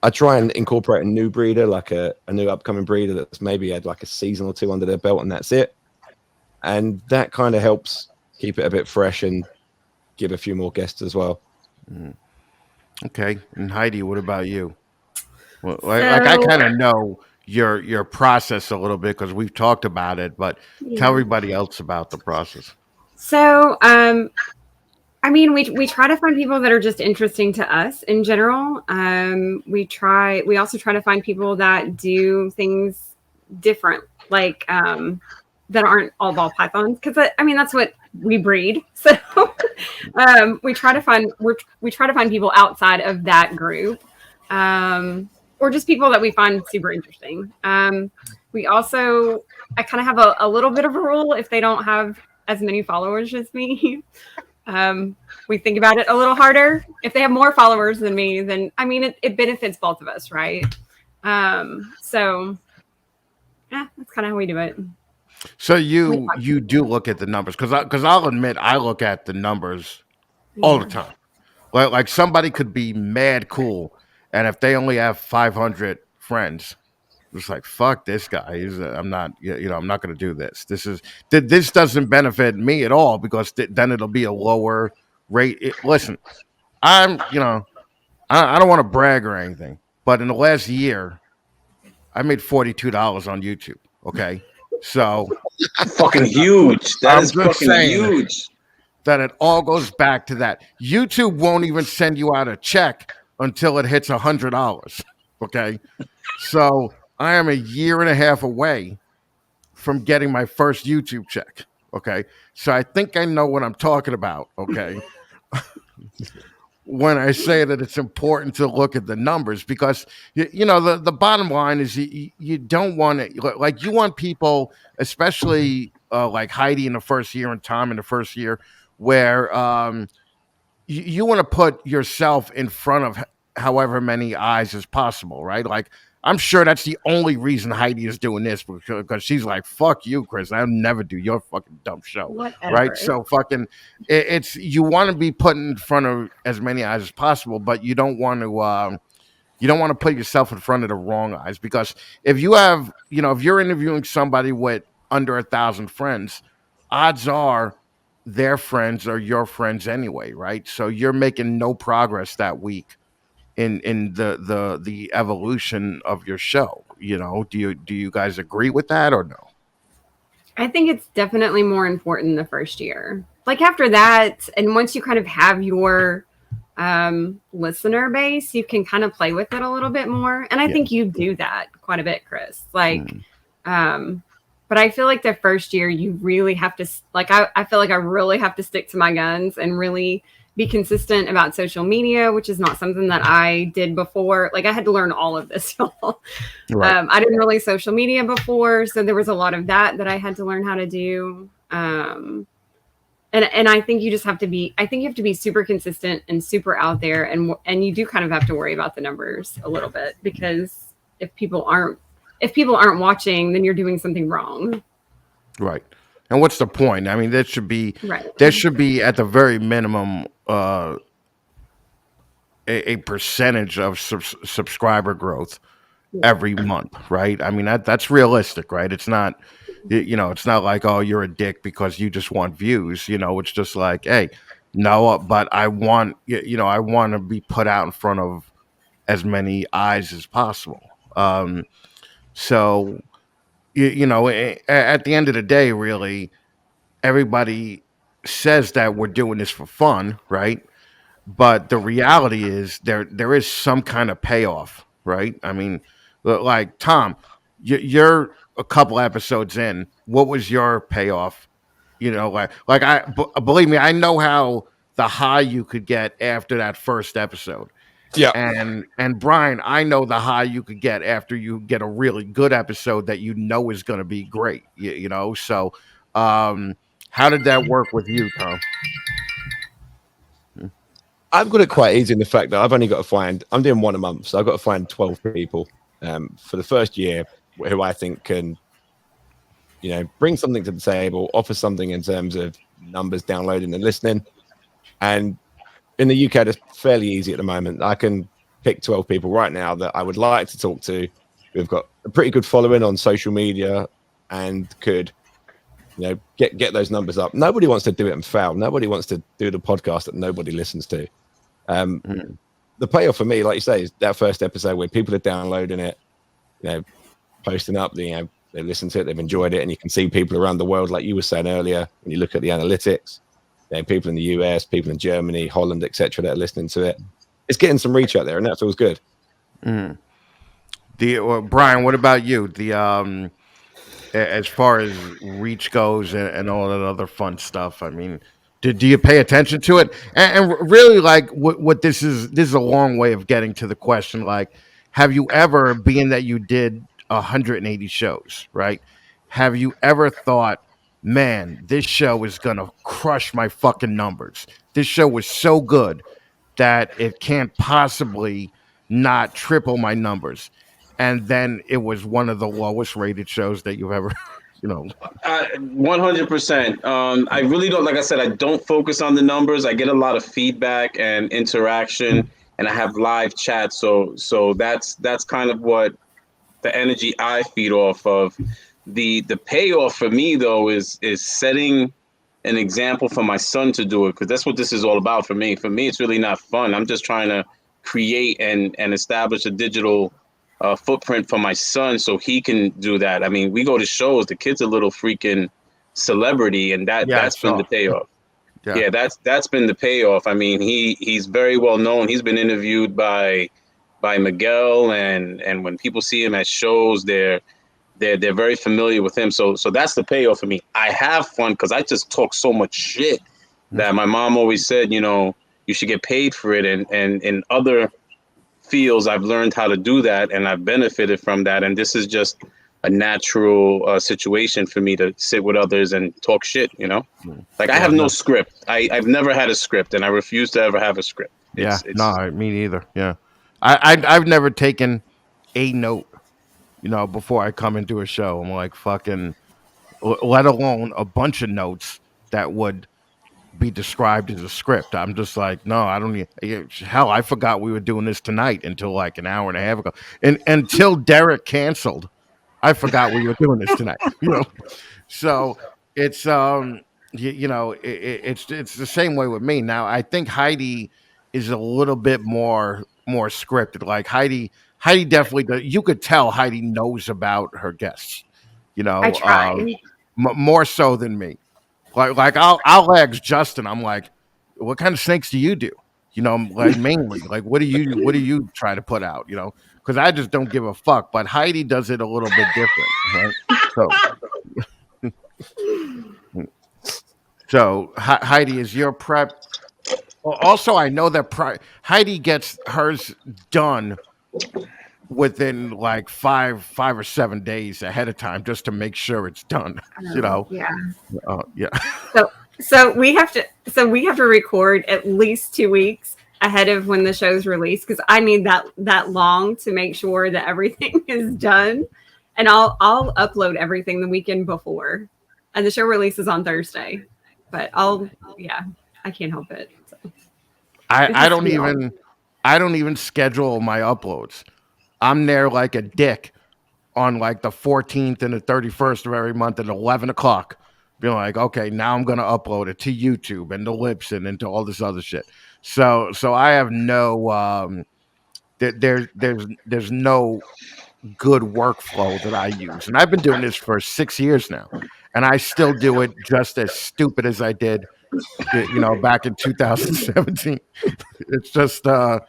I try and incorporate a new breeder, like a new upcoming breeder that's maybe had like a season or two under their belt, and that's it. And that kind of helps keep it a bit fresh and give a few more guests as well. Mm. Okay. And Heidi, what about you? Well, like I kind of know your process a little bit because we've talked about it, but tell everybody else about the process. So, I mean, we try to find people that are just interesting to us in general. We also try to find people that do things different, like that aren't all ball pythons, because I mean that's what we breed. So we try to find people outside of that group, or just people that we find super interesting. We also, I kind of have a little bit of a rule: if they don't have as many followers as me, we think about it a little harder. If they have more followers than me, then I mean it benefits both of us, right? So yeah, that's kind of how we do it. So you do look at the numbers because I'll admit I look at the numbers all the time. Like somebody could be mad cool, and if they only have 500 friends, it's like fuck this guy. I'm not I'm not going to do this. This doesn't benefit me at all because then it'll be a lower rate. Listen, I don't want to brag or anything, but in the last year, I made $42 on YouTube. Okay. So Fucking huge. That I'm is just fucking saying huge. that it all goes back to that. YouTube won't even send you out a check until it hits $100. Okay. So I am a year and a half away from getting my first YouTube check. Okay. So I think I know what I'm talking about. Okay. When I say that it's important to look at the numbers because the bottom line is you don't want to like you want people, especially like Heidi in the first year and Tom in the first year, where you want to put yourself in front of however many eyes as possible, right? Like I'm sure that's the only reason Heidi is doing this because she's like, "Fuck you, Chris. I'll never do your fucking dumb show." Whatever. Right? So fucking, it's you want to be put in front of as many eyes as possible, but you don't want to put yourself in front of the wrong eyes because if you have if you're interviewing somebody with under 1,000 friends, odds are their friends are your friends anyway, right? So you're making no progress that week in the evolution of your show. Do you guys agree with that or no? I think it's definitely more important the first year. Like after that, and once you kind of have your listener base, you can kind of play with it a little bit more. And I think you do that quite a bit, Chris. Like, but I feel like the first year you really have to, like, I feel like I really have to stick to my guns and really be consistent about social media, which is not something that I did before. Like I had to learn all of this, y'all. Right. I didn't really social media before, so there was a lot of that I had to learn how to do. And I think you just have to be. I think you have to be super consistent and super out there, and you do kind of have to worry about the numbers a little bit because if people aren't watching, then you're doing something wrong. Right. And what's the point? I mean, that should be right. There should be at the very minimum a percentage of subscriber growth every month, right? I mean that's realistic, right? It's not it's not like, oh, you're a dick because you just want views. It's just like, hey, no, but I want I want to be put out in front of as many eyes as possible. So at the end of the day, really, everybody says that we're doing this for fun, right? But the reality is there is some kind of payoff, right? I mean, like Tom, you're a couple episodes in. What was your payoff? Believe me, I know how the high you could get after that first episode. Yeah. And Brian, I know the high you could get after you get a really good episode that is going to be great. So um, how did that work with you, Tom? I've got it quite easy in the fact that I've only got to find, I'm doing one a month, so I've got to find 12 people for the first year who I think can, bring something to the table, offer something in terms of numbers downloading and listening. And in the UK, it's fairly easy at the moment. I can pick 12 people right now that I would like to talk to, who've got a pretty good following on social media and could, get those numbers up. Nobody wants to do it and fail. Nobody wants to do the podcast that nobody listens to. The payoff for me, like you say, is that first episode where people are downloading it, posting up, they listen to it, they've enjoyed it, and you can see people around the world, like you were saying earlier, when you look at the analytics, people in the US, people in Germany, Holland, etc., that are listening to it. It's getting some reach out there, and that feels good. Brian, what about you? As far as reach goes and all that other fun stuff, I mean, do you pay attention to it? And really, like, what this is a long way of getting to the question. Like, have you ever, being that you did 180 shows, right? Have you ever thought, man, this show is gonna crush my fucking numbers? This show was so good that it can't possibly not triple my numbers. And then it was one of the lowest rated shows that you've ever, you know. 100%. I really don't, like I said, I don't focus on the numbers. I get a lot of feedback and interaction, and I have live chat. So that's kind of what the energy I feed off of. The payoff for me though is setting an example for my son to do it, because that's what this is all about for me. For me, it's really not fun. I'm just trying to create and establish a digital footprint for my son so he can do that. I mean, we go to shows, the kid's a little freaking celebrity, and that's been the payoff. Yeah, that's been the payoff. I mean, he's very well known. He's been interviewed by Miguel, and when people see him at shows, they're very familiar with him. So that's the payoff for me. I have fun because I just talk so much shit that my mom always said, you should get paid for it. And in other fields, I've learned how to do that, and I've benefited from that. And this is just a natural situation for me to sit with others and talk shit. Like, I have no script. I've never had a script, and I refuse to ever have a script. No, me neither. Yeah, I've never taken a note, before I come into a show. I'm like, fucking, let alone a bunch of notes that would be described as a script. I'm just like, no, I don't need. Hell, I forgot we were doing this tonight until like an hour and a half ago, and until Derek canceled, I forgot we were doing this tonight. So it's it's the same way with me now. I think Heidi is a little bit more scripted. Like Heidi definitely does. You could tell Heidi knows about her guests. I try. More so than me. Like I'll ask Justin. I'm like, what kind of snakes do you do? Like, mainly, like, what do you try to put out? Because I just don't give a fuck. But Heidi does it a little bit different, right? So Heidi, is your prep? Also, I know that Heidi gets hers done within like 5 or 7 days ahead of time, just to make sure it's done. Yeah. Yeah. So we have to record at least 2 weeks ahead of when the show's released, because I need that long to make sure that everything is done, and I'll upload everything the weekend before, and the show releases on Thursday. But I can't help it. So. I don't even schedule my uploads. I'm there like a dick on like the 14th and the 31st of every month at 11 o'clock. Being like, okay, now I'm going to upload it to YouTube and to Libsyn and to all this other shit. So I have no, there's no good workflow that I use. And I've been doing this for 6 years now. And I still do it just as stupid as I did, back in 2017. It's just, but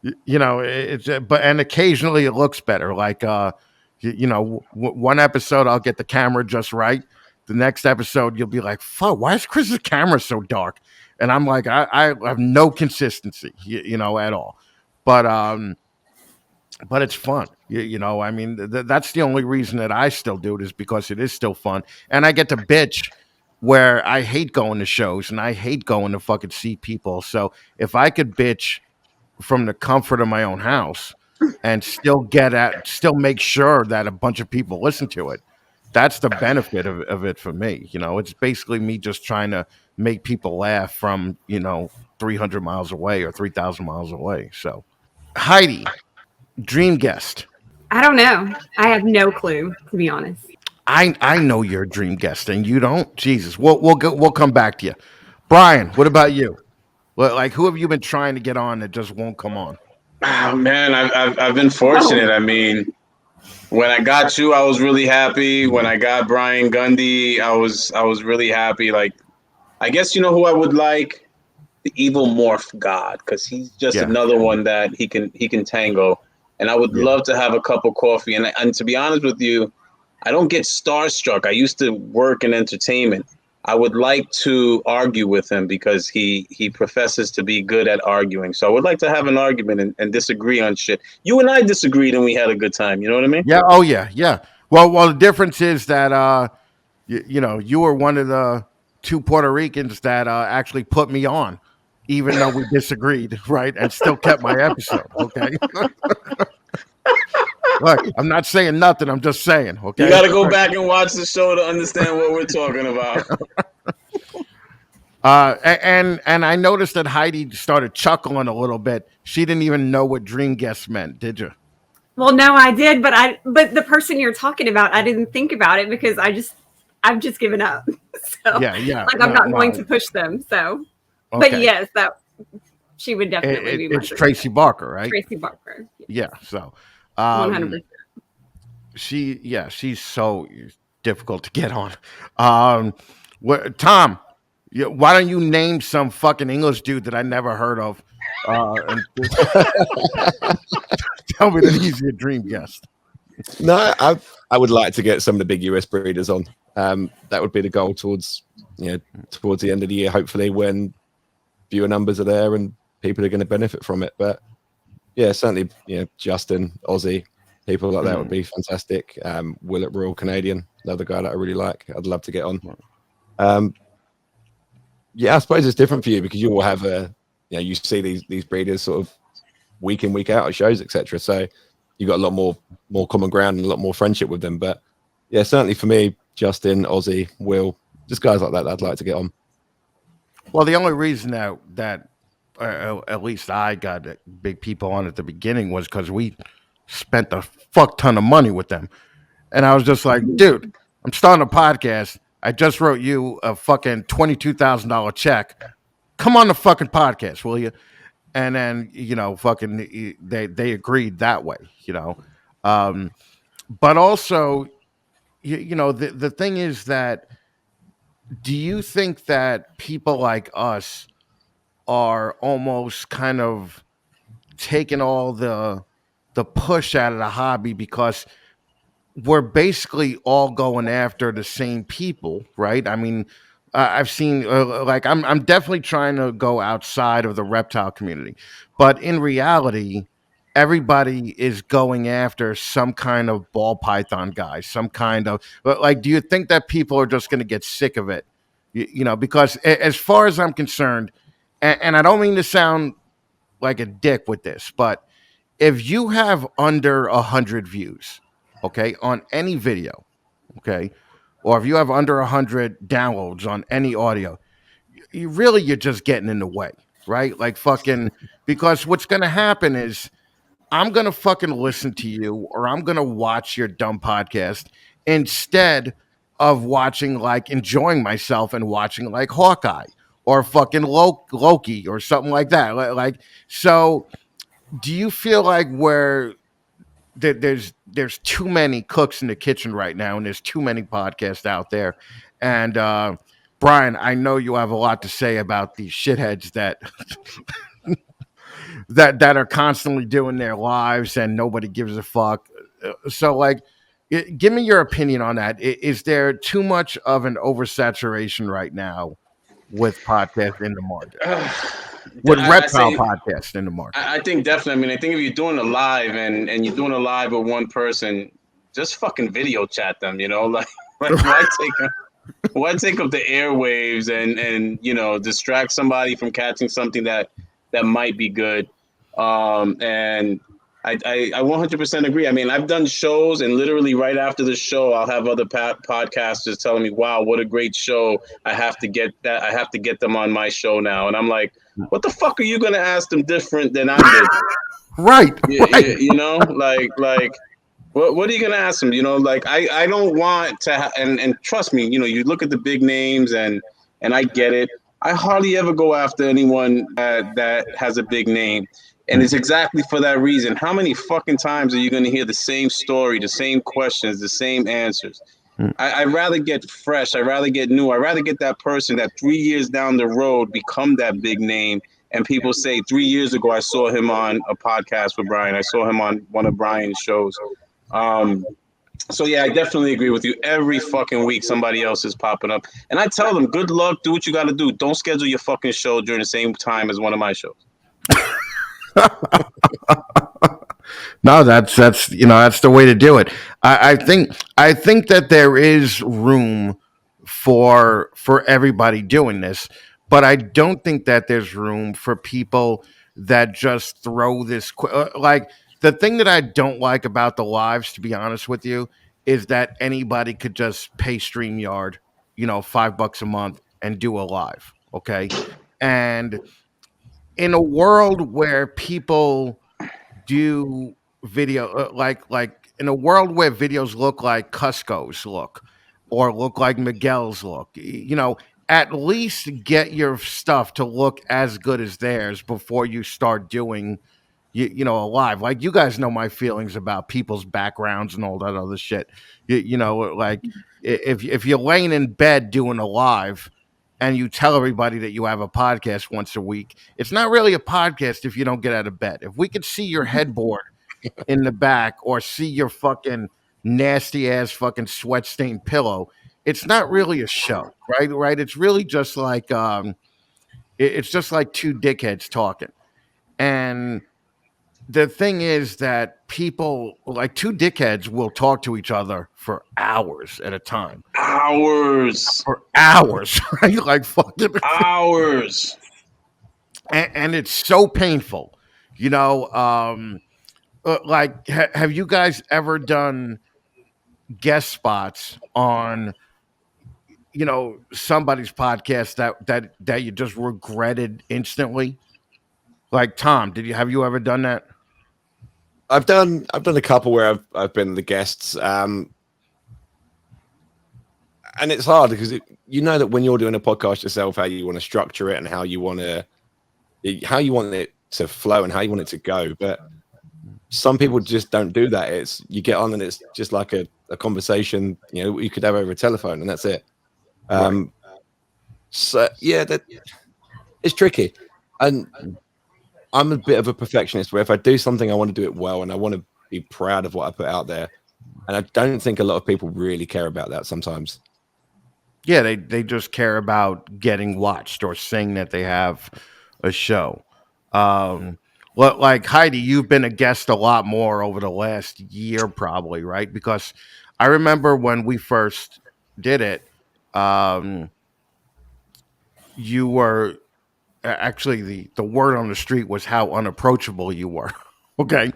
and occasionally it looks better. Like, one episode I'll get the camera just right. The next episode you'll be like, "Fuck, why is Chris's camera so dark?" And I'm like, I have no consistency, at all. But it's fun. I mean, that's the only reason that I still do it is because it is still fun, and I get to bitch where I hate going to shows and I hate going to fucking see people. So if I could bitch from the comfort of my own house and still make sure that a bunch of people listen to it, that's the benefit of it for me. It's basically me just trying to make people laugh from 300 miles away or 3,000 miles away. So Heidi, dream guest. I don't know. I have no clue, to be honest. I know you're a dream guest and you don't. Jesus, we'll come back to you. Bryan, what about you? Like, who have you been trying to get on that just won't come on? Oh, man, I've been fortunate. I mean, when I got you, I was really happy. When I got Brian Gundy, I was really happy. Like, I guess you know who I would like? The Evil Morph God, because he's just another one that he can tango. And I would love to have a cup of coffee. And to be honest with you, I don't get starstruck. I used to work in entertainment. I would like to argue with him because he professes to be good at arguing. So I would like to have an argument and disagree on shit. You and I disagreed and we had a good time. You know what I mean? Yeah. Oh yeah. Yeah. Well, the difference is that you were one of the two Puerto Ricans that actually put me on, even though we disagreed, right, and still kept my episode. Okay. Look, I'm not saying nothing. I'm just saying. Okay. You got to go back and watch the show to understand what we're talking about. And I noticed that Heidi started chuckling a little bit. She didn't even know what dream guest meant, did you? Well, no, I did, but the person you're talking about, I didn't think about it because I've just given up. So yeah. Like I'm not going to push them. So, okay. But yes, that she would definitely be. It's Tracy Barker, right? Tracy Barker. Yeah. So, 100%. She's so difficult to get on. Tom, why don't you name some fucking English dude that I never heard of? And tell me that he's your dream guest. No, I would like to get some of the big US breeders on. That would be the goal towards the end of the year, hopefully, when viewer numbers are there and people are going to benefit from it. But yeah, certainly, Justin, Aussie, people like that would be fantastic. Will at Royal Canadian, another guy that I really like. I'd love to get on. I suppose it's different for you because you will have you see these breeders sort of week in, week out at shows, etc. So you got a lot more common ground and a lot more friendship with them. But yeah, certainly for me, Justin, Aussie, Will, just guys like that I'd like to get on. Well, the only reason that at least I got big people on at the beginning was because we spent a fuck ton of money with them. And I was just like, dude, I'm starting a podcast. I just wrote you a fucking $22,000 check. Come on the fucking podcast, will you? And then, fucking they agreed that way, But also, the thing is that, do you think that people like us are almost kind of taking all the push out of the hobby because we're basically all going after the same people, right? I mean, I've seen I'm definitely trying to go outside of the reptile community, but in reality, everybody is going after some kind of ball python guy, some kind of do you think that people are just going to get sick of it? Because as far as I'm concerned, and I don't mean to sound like a dick with this, but if you have under 100 views, okay, on any video, okay, or if you have under 100 downloads on any audio, you're just getting in the way, right? Like fucking, because what's going to happen is I'm gonna fucking listen to you, or I'm gonna watch your dumb podcast instead of watching, like, enjoying myself and watching like Hawkeye or fucking Loki or something like that. Like, so do you feel like there's too many cooks in the kitchen right now, and there's too many podcasts out there? And Bryan, I know you have a lot to say about these shitheads that are constantly doing their lives and nobody gives a fuck. So, like, give me your opinion on that. Is there too much of an oversaturation right now with podcasts in the market? With I reptile say podcasts in the market? I think definitely. I mean, I think if you're doing a live and you're doing a live with one person, just fucking video chat them. You know, like why take up the airwaves and distract somebody from catching something that might be good. And I 100% agree. I mean, I've done shows, and literally right after the show, I'll have other podcasters telling me, "Wow, what a great show! I have to get that. I have to get them on my show now." And I'm like, "What the fuck are you gonna ask them different than I did?" Right, right. Like. What are you gonna ask them? Like I don't want to, and trust me, you look at the big names and I get it. I hardly ever go after anyone that has a big name, and it's exactly for that reason. How many fucking times are you gonna hear the same story, the same questions, the same answers? I'd rather get fresh. I'd rather get new. I'd rather get that person that 3 years down the road become that big name. And people say 3 years ago, I saw him on a podcast with Bryan. I saw him on one of Bryan's shows. So yeah, I definitely agree with you. Every fucking week, somebody else is popping up, and I tell them, "Good luck. Do what you got to do. Don't schedule your fucking show during the same time as one of my shows." No, that's that's the way to do it. I think that there is room for everybody doing this, but I don't think that there's room for people that just throw this like, the thing that I don't like about the lives, to be honest with you, is that anybody could just pay StreamYard, $5 a month and do a live. Okay. And in a world where people do video, like in a world where videos look like Cusco's look, or look like Miguel's look, at least get your stuff to look as good as theirs before you start doing a live. Like, you guys know my feelings about people's backgrounds and all that other shit. Like, if you're laying in bed doing a live and you tell everybody that you have a podcast once a week, it's not really a podcast if you don't get out of bed. If we could see your headboard in the back, or see your fucking nasty ass fucking sweat stained pillow, it's not really a show, right? Right? It's really just like it's just like two dickheads talking. And the thing is that people, like, two dickheads will talk to each other for hours at a time. Hours, For hours, right? Like, fucking hours. and it's so painful. Like, have you guys ever done guest spots on somebody's podcast that you just regretted instantly? Like, Tom, have you ever done that? I've done a couple where I've been the guests, and it's hard because that when you're doing a podcast yourself, how you want to structure it and how you want it to flow and how you want it to go. But some people just don't do that. It's, you get on and it's just like a conversation, you could have over a telephone, and that's it. Right. So yeah, it's tricky, and I'm a bit of a perfectionist where if I do something, I want to do it well and I want to be proud of what I put out there. And I don't think a lot of people really care about that sometimes. Yeah, they just care about getting watched or saying that they have a show. Well, like, Heidi, you've been a guest a lot more over the last year, probably, right? Because I remember when we first did it, you were actually, the word on the street was how unapproachable you were. Okay.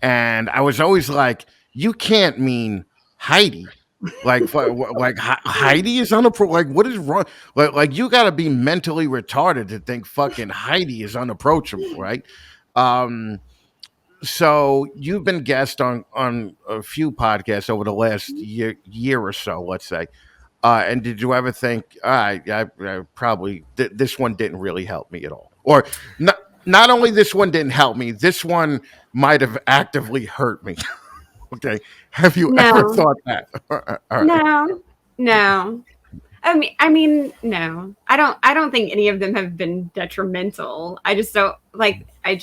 And I was always like, you can't mean Heidi. Like Heidi is unapproachable. Like, what is wrong? Like, you got to be mentally retarded to think fucking Heidi is unapproachable, right? Um, So you've been guest on a few podcasts over the last year or so, let's say. And did you ever think, I probably this one didn't really help me at all, or not? Not only this one didn't help me, this one might have actively hurt me. Okay, have you ever No, thought that? All right. no, no. No. I don't think any of them have been detrimental. I just don't like. I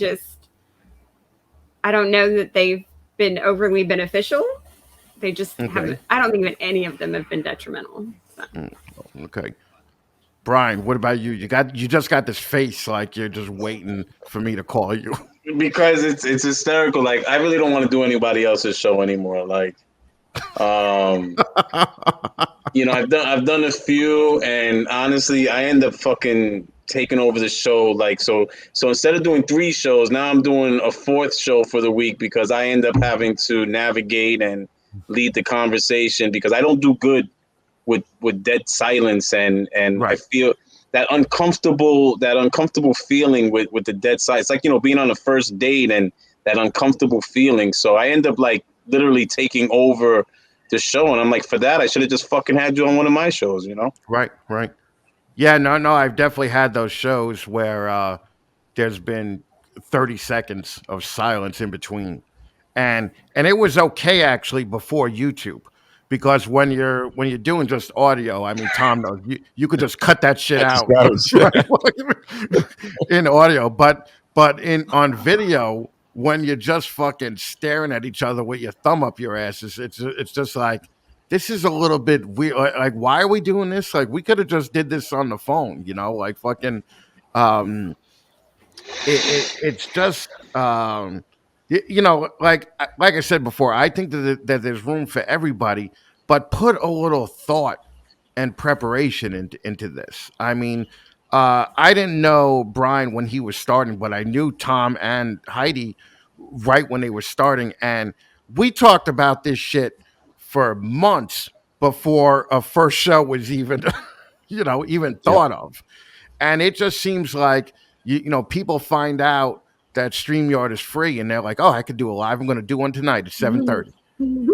don't know that they've been overly beneficial. They just Okay. haven't. I don't think that any of them have been detrimental. So. Mm, okay. Brian, what about you? You just got this face like you're just waiting for me to call you. Because it's hysterical. Like I really don't want to do anybody else's show anymore. Like, um, I've done a few, and honestly, I end up fucking taking over the show. Like, so instead of doing 3 shows, now I'm doing a 4th show for the week because I end up having to navigate and lead the conversation because I don't do good with dead silence, and I Right. feel that uncomfortable feeling with the dead silence. It's like being on a first date and that uncomfortable feeling. So I end up like literally taking over the show, and I'm like, for that I should have just fucking had you on one of my shows. Right. Right. Yeah. No. No. I've definitely had those shows where there's been 30 seconds of silence in between, and it was okay actually before YouTube. Because when you're doing just audio, I mean, Tom knows you could just cut that shit That just out, goes. right? In audio, but in on video, when you're just fucking staring at each other with your thumb up your asses, it's just like this is a little bit weird. Like, why are we doing this? Like, we could have just did this on the phone, like fucking. Um, it's just like I said before, I think that there's room for everybody, but put a little thought and preparation into this. I mean, I didn't know Brian when he was starting, but I knew Tom and Heidi right when they were starting, and we talked about this shit for months before a first show was even even Yep. thought of. And it just seems like people find out that StreamYard is free, and they're like, "Oh, I could do a live. I'm going to do one tonight at 7:30."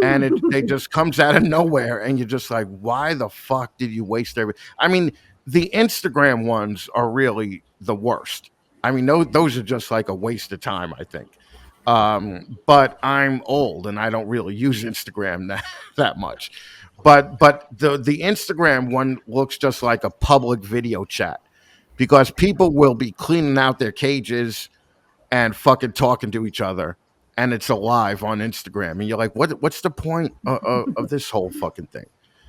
And they just comes out of nowhere, and you're just like, "Why the fuck did you waste every?" I mean, the Instagram ones are really the worst. I mean, those are just like a waste of time, I think. But I'm old and I don't really use Instagram that much. But the Instagram one looks just like a public video chat because people will be cleaning out their cages and fucking talking to each other, and it's alive on Instagram, and you're like, what's the point of this whole fucking thing?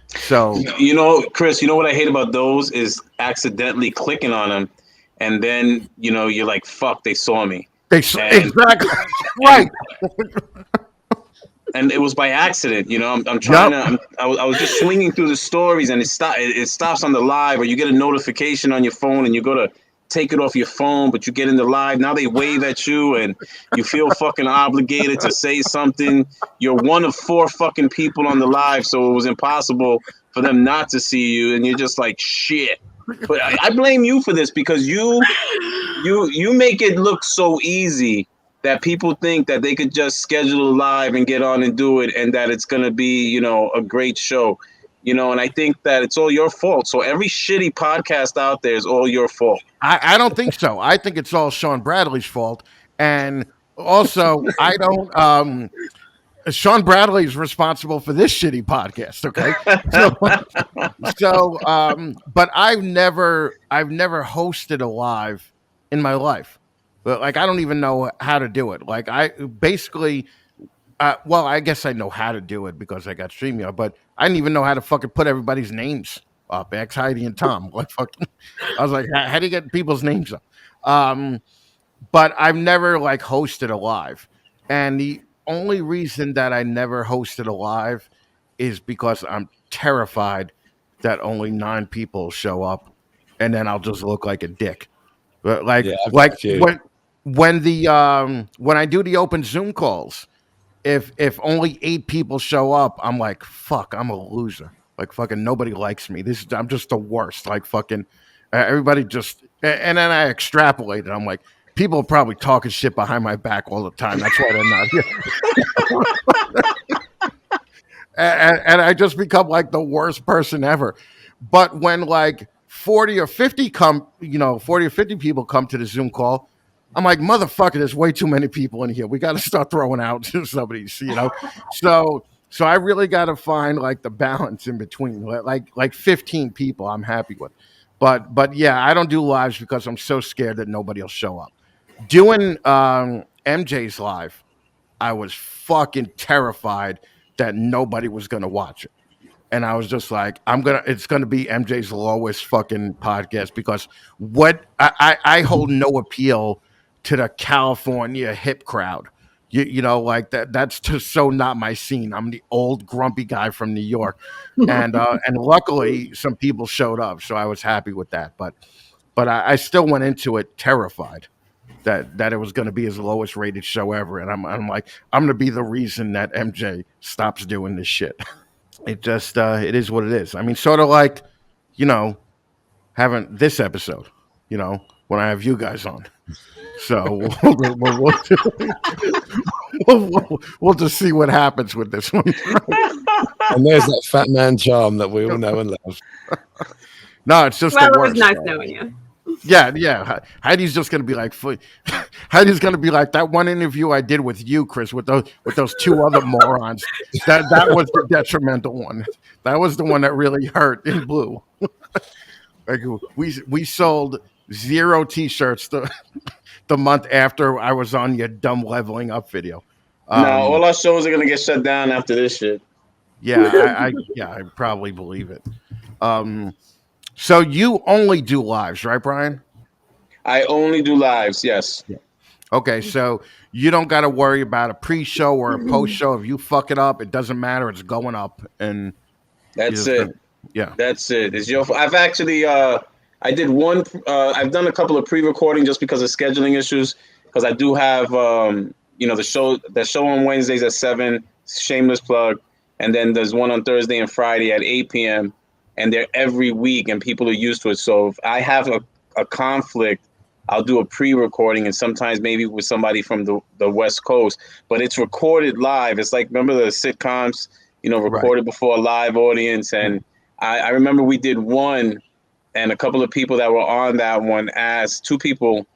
So Chris, what I hate about those is accidentally clicking on them, and then you're like, fuck, they saw me. And exactly right. and it was by accident. I'm trying to. I was just swinging through the stories, and it stops on the live, or you get a notification on your phone, and you go to take it off your phone, but you get in the live. Now they wave at you, and you feel fucking obligated to say something. You're one of 4 fucking people on the live, so it was impossible for them not to see you, and you're just like, shit. But I blame you for this because you make it look so easy that people think that they could just schedule a live and get on and do it, and that it's going to be, a great show, and I think that it's all your fault. So every shitty podcast out there is all your fault. I don't think so. I think it's all Sean Bradley's fault, and also I don't. Sean Bradley is responsible for this shitty podcast. Okay, but I've never hosted a live in my life. But like, I don't even know how to do it. Like, I basically, well, I guess I know how to do it because I got StreamYard, but I didn't even know how to fucking put everybody's names up. X, Heidi, and Tom. Like, fucking, I was like, how do you get people's names up? But I've never like hosted a live, and the only reason that I never hosted a live is because I'm terrified that only 9 people show up, and then I'll just look like a dick. But like Yeah, I've like got you. when I do the open Zoom calls, if only 8 people show up, I'm like, fuck, I'm a loser. Like, fucking nobody likes me. I'm just the worst. Like, fucking everybody just, and then I extrapolate it. I'm like, people are probably talking shit behind my back all the time. That's why they're not here. And I just become like the worst person ever. But when like 40 or 50 come, 40 or 50 people come to the Zoom call, I'm like, motherfucker, there's way too many people in here. We got to start throwing out somebody. So I really got to find like the balance in between. Like 15 people, I'm happy with. But yeah, I don't do lives because I'm so scared that nobody will show up. Doing MJ's live, I was fucking terrified that nobody was gonna watch it. And I was just like, it's gonna be MJ's lowest fucking podcast because what I hold no appeal to the California hip crowd. Like that's just so not my scene. I'm the old grumpy guy from New York. And luckily some people showed up, so I was happy with that. But I still went into it terrified that it was going to be his lowest rated show ever, and I'm like, I'm going to be the reason that MJ stops doing this shit. It just it is what it is. I mean, sort of like, you know, having this episode, when I have you guys on. So we'll just see what happens with this one. And there's that fat man charm that we all know and love. No, it's just Well, the it was worst. nice knowing you. Yeah. Heidi's just gonna be like, Heidi's gonna be like that one interview I did with you, Chris, with those two other morons. That was the detrimental one. That was the one that really hurt in blue. Like we sold 0 T-shirts the month after I was on your dumb leveling up video. No, all our shows are gonna get shut down after this shit. Yeah, I probably believe it. So you only do lives, right, Bryan? I only do lives, yes. Yeah. Okay, so you don't got to worry about a pre-show or a post-show. If you fuck it up, it doesn't matter. It's going up, and that's it. Yeah, that's it. It's your. I've actually, I did one. I've done a couple of pre-recording just because of scheduling issues. Because I do have, the show on Wednesdays at 7. Shameless plug, and then there's one on Thursday and Friday at 8 p.m. And they're every week, and people are used to it. So if I have a conflict, I'll do a pre-recording, and sometimes maybe with somebody from the West Coast. But it's recorded live. It's like, remember the sitcoms, recorded before a live audience. And I remember we did one, and a couple of people that were on that one two people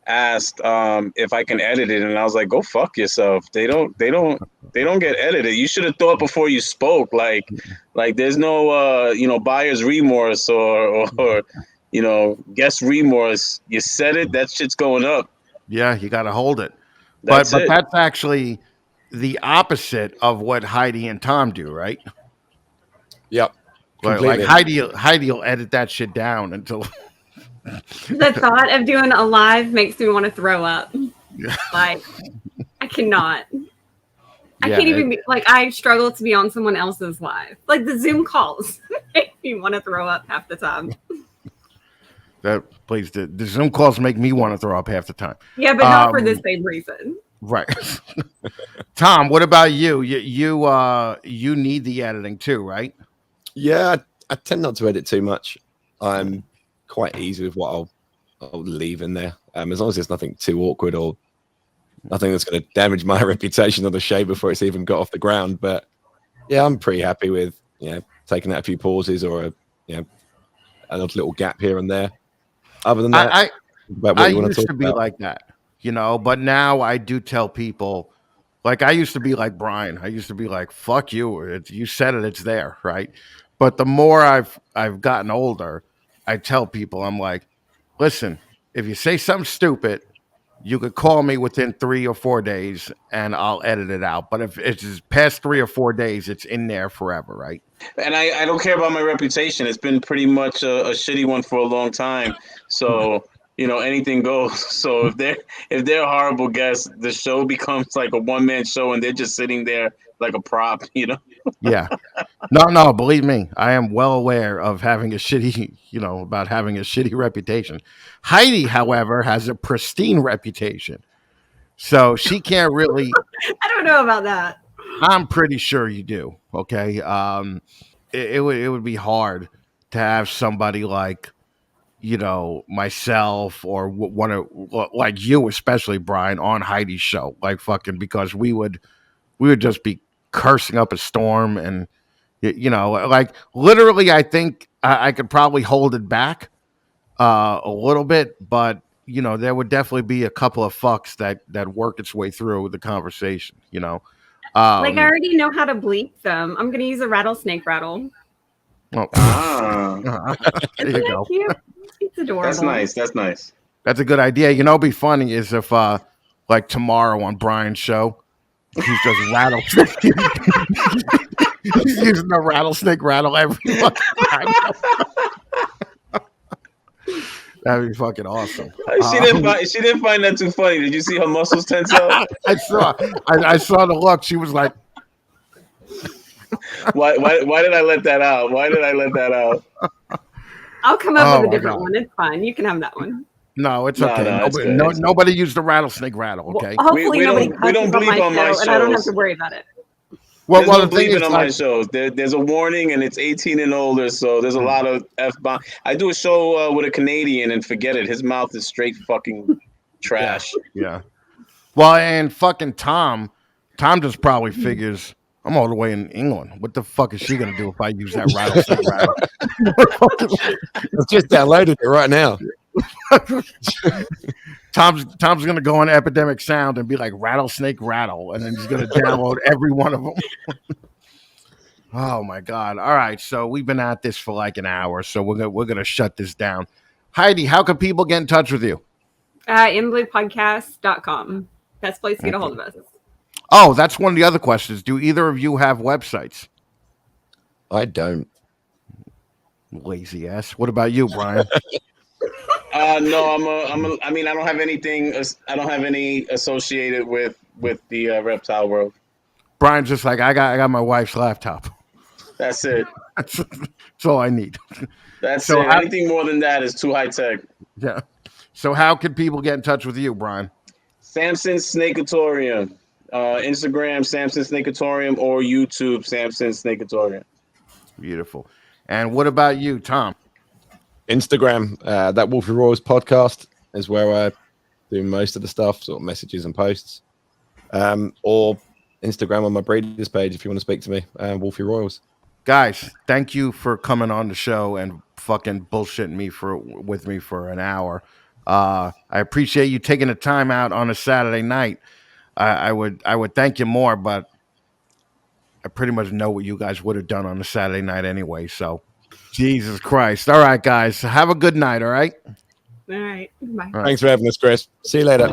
asked if I can edit it, and I was like, go fuck yourself. They don't get edited. You should have thought before you spoke. Like there's no buyer's remorse or guest remorse. You said it, that shit's going up. Yeah, you got to hold it. But that's actually the opposite of what Heidi and Tom do, right? Yep. Like Heidi will edit that shit down until The thought of doing a live makes me want to throw up. Like, I cannot. I can't even I struggle to be on someone else's live. Like the Zoom calls make me want to throw up half the time. The Zoom calls make me want to throw up half the time. Yeah, but not for the same reason. Right. Tom, what about you? You need the editing too, right? Yeah, I tend not to edit too much. I'm quite easy with what I'll leave in there. As long as there's nothing too awkward or nothing that's going to damage my reputation on the show before it's even got off the ground. But yeah, I'm pretty happy with taking out a few pauses or a little gap here and there. Other than that, I used to be like that, but now I do tell people, like I used to be like Bryan. I used to be like, fuck you. You said it, it's there, right? But the more I've gotten older, I tell people, I'm like, listen, if you say something stupid, you could call me within 3 or 4 days and I'll edit it out. But if it's past 3 or 4 days, it's in there forever, right? And I don't care about my reputation. It's been pretty much a shitty one for a long time. So, anything goes. So if they're horrible guests, the show becomes like a one-man show and they're just sitting there like a prop, Yeah. No, believe me, I am well aware of having a shitty, about having a shitty reputation. Heidi, however, has a pristine reputation. So she can't really. I don't know about that. I'm pretty sure you do. Okay. It would be hard to have somebody like, myself or one of like you, especially Brian, on Heidi's show, like fucking, because we would just be cursing up a storm, and like literally, I think I could probably hold it back a little bit, but there would definitely be a couple of fucks that work its way through the conversation. Like I already know how to bleep them. I'm gonna use a rattlesnake rattle. Oh, Ah, there Isn't you that go. cute? It's adorable. that's nice. That's nice. That's a good idea. It'd be funny is if like tomorrow on Brian's show, he's just rattlesnake. He's using the rattlesnake rattle every fucking time. That'd be fucking awesome. She didn't find that too funny. Did you see her muscles tense up? I saw the look. She was like, Why did I let that out? Why did I let that out? I'll come up with my a different God. one. It's fine. You can have that one. "No, it's No, okay. no, it's good, it's good. Nobody used the rattlesnake rattle. Okay. Well, hopefully We nobody don't- we don't cusses bleep on my show, and I don't have shows. to worry about it. Well, There's no the thing bleeping is, on my like, shows. There's a warning, and it's 18 and older, so there's a lot of f-bomb. I do a show with a Canadian, and forget it. His mouth is straight fucking trash. yeah. Well, and fucking Tom just probably figures I'm all the way in England. What the fuck is she gonna do if I use that rattlesnake rattle? I've just downloaded it right now. Tom's gonna go on Epidemic Sound and be like rattlesnake rattle, and then he's gonna download every one of them. Oh my god! All right, so we've been at this for like an hour, so we're gonna shut this down. Heidi, how can people get in touch with you? inbluepodcast.com. Best place to get a hold of us. Oh, that's one of the other questions. Do either of you have websites? I don't. Lazy ass. What about you, Brian? No, I mean, I don't have anything. I don't have any associated with the reptile world. Brian's just like I got my wife's laptop. That's it. That's all I need. That's So it. Anything more than that is too high tech. Yeah. So how can people get in touch with you, Brian? Samson Snakeatorium. Instagram, Samson Snakeatorium, or YouTube, Samson Snakeatorium. Beautiful. And what about you, Tom? Instagram, that Woolfie Royals podcast is where I do most of the stuff, sort of messages and posts. Or Instagram on my Breeders page if you want to speak to me, Woolfie Royals. Guys, thank you for coming on the show and fucking bullshitting with me for an hour. I appreciate you taking the time out on a Saturday night. I would thank you more, but I pretty much know what you guys would have done on a Saturday night anyway. So, Jesus Christ! All right, guys, have a good night. All right. All right. Bye. All right. Thanks for having us, Chris. See you later.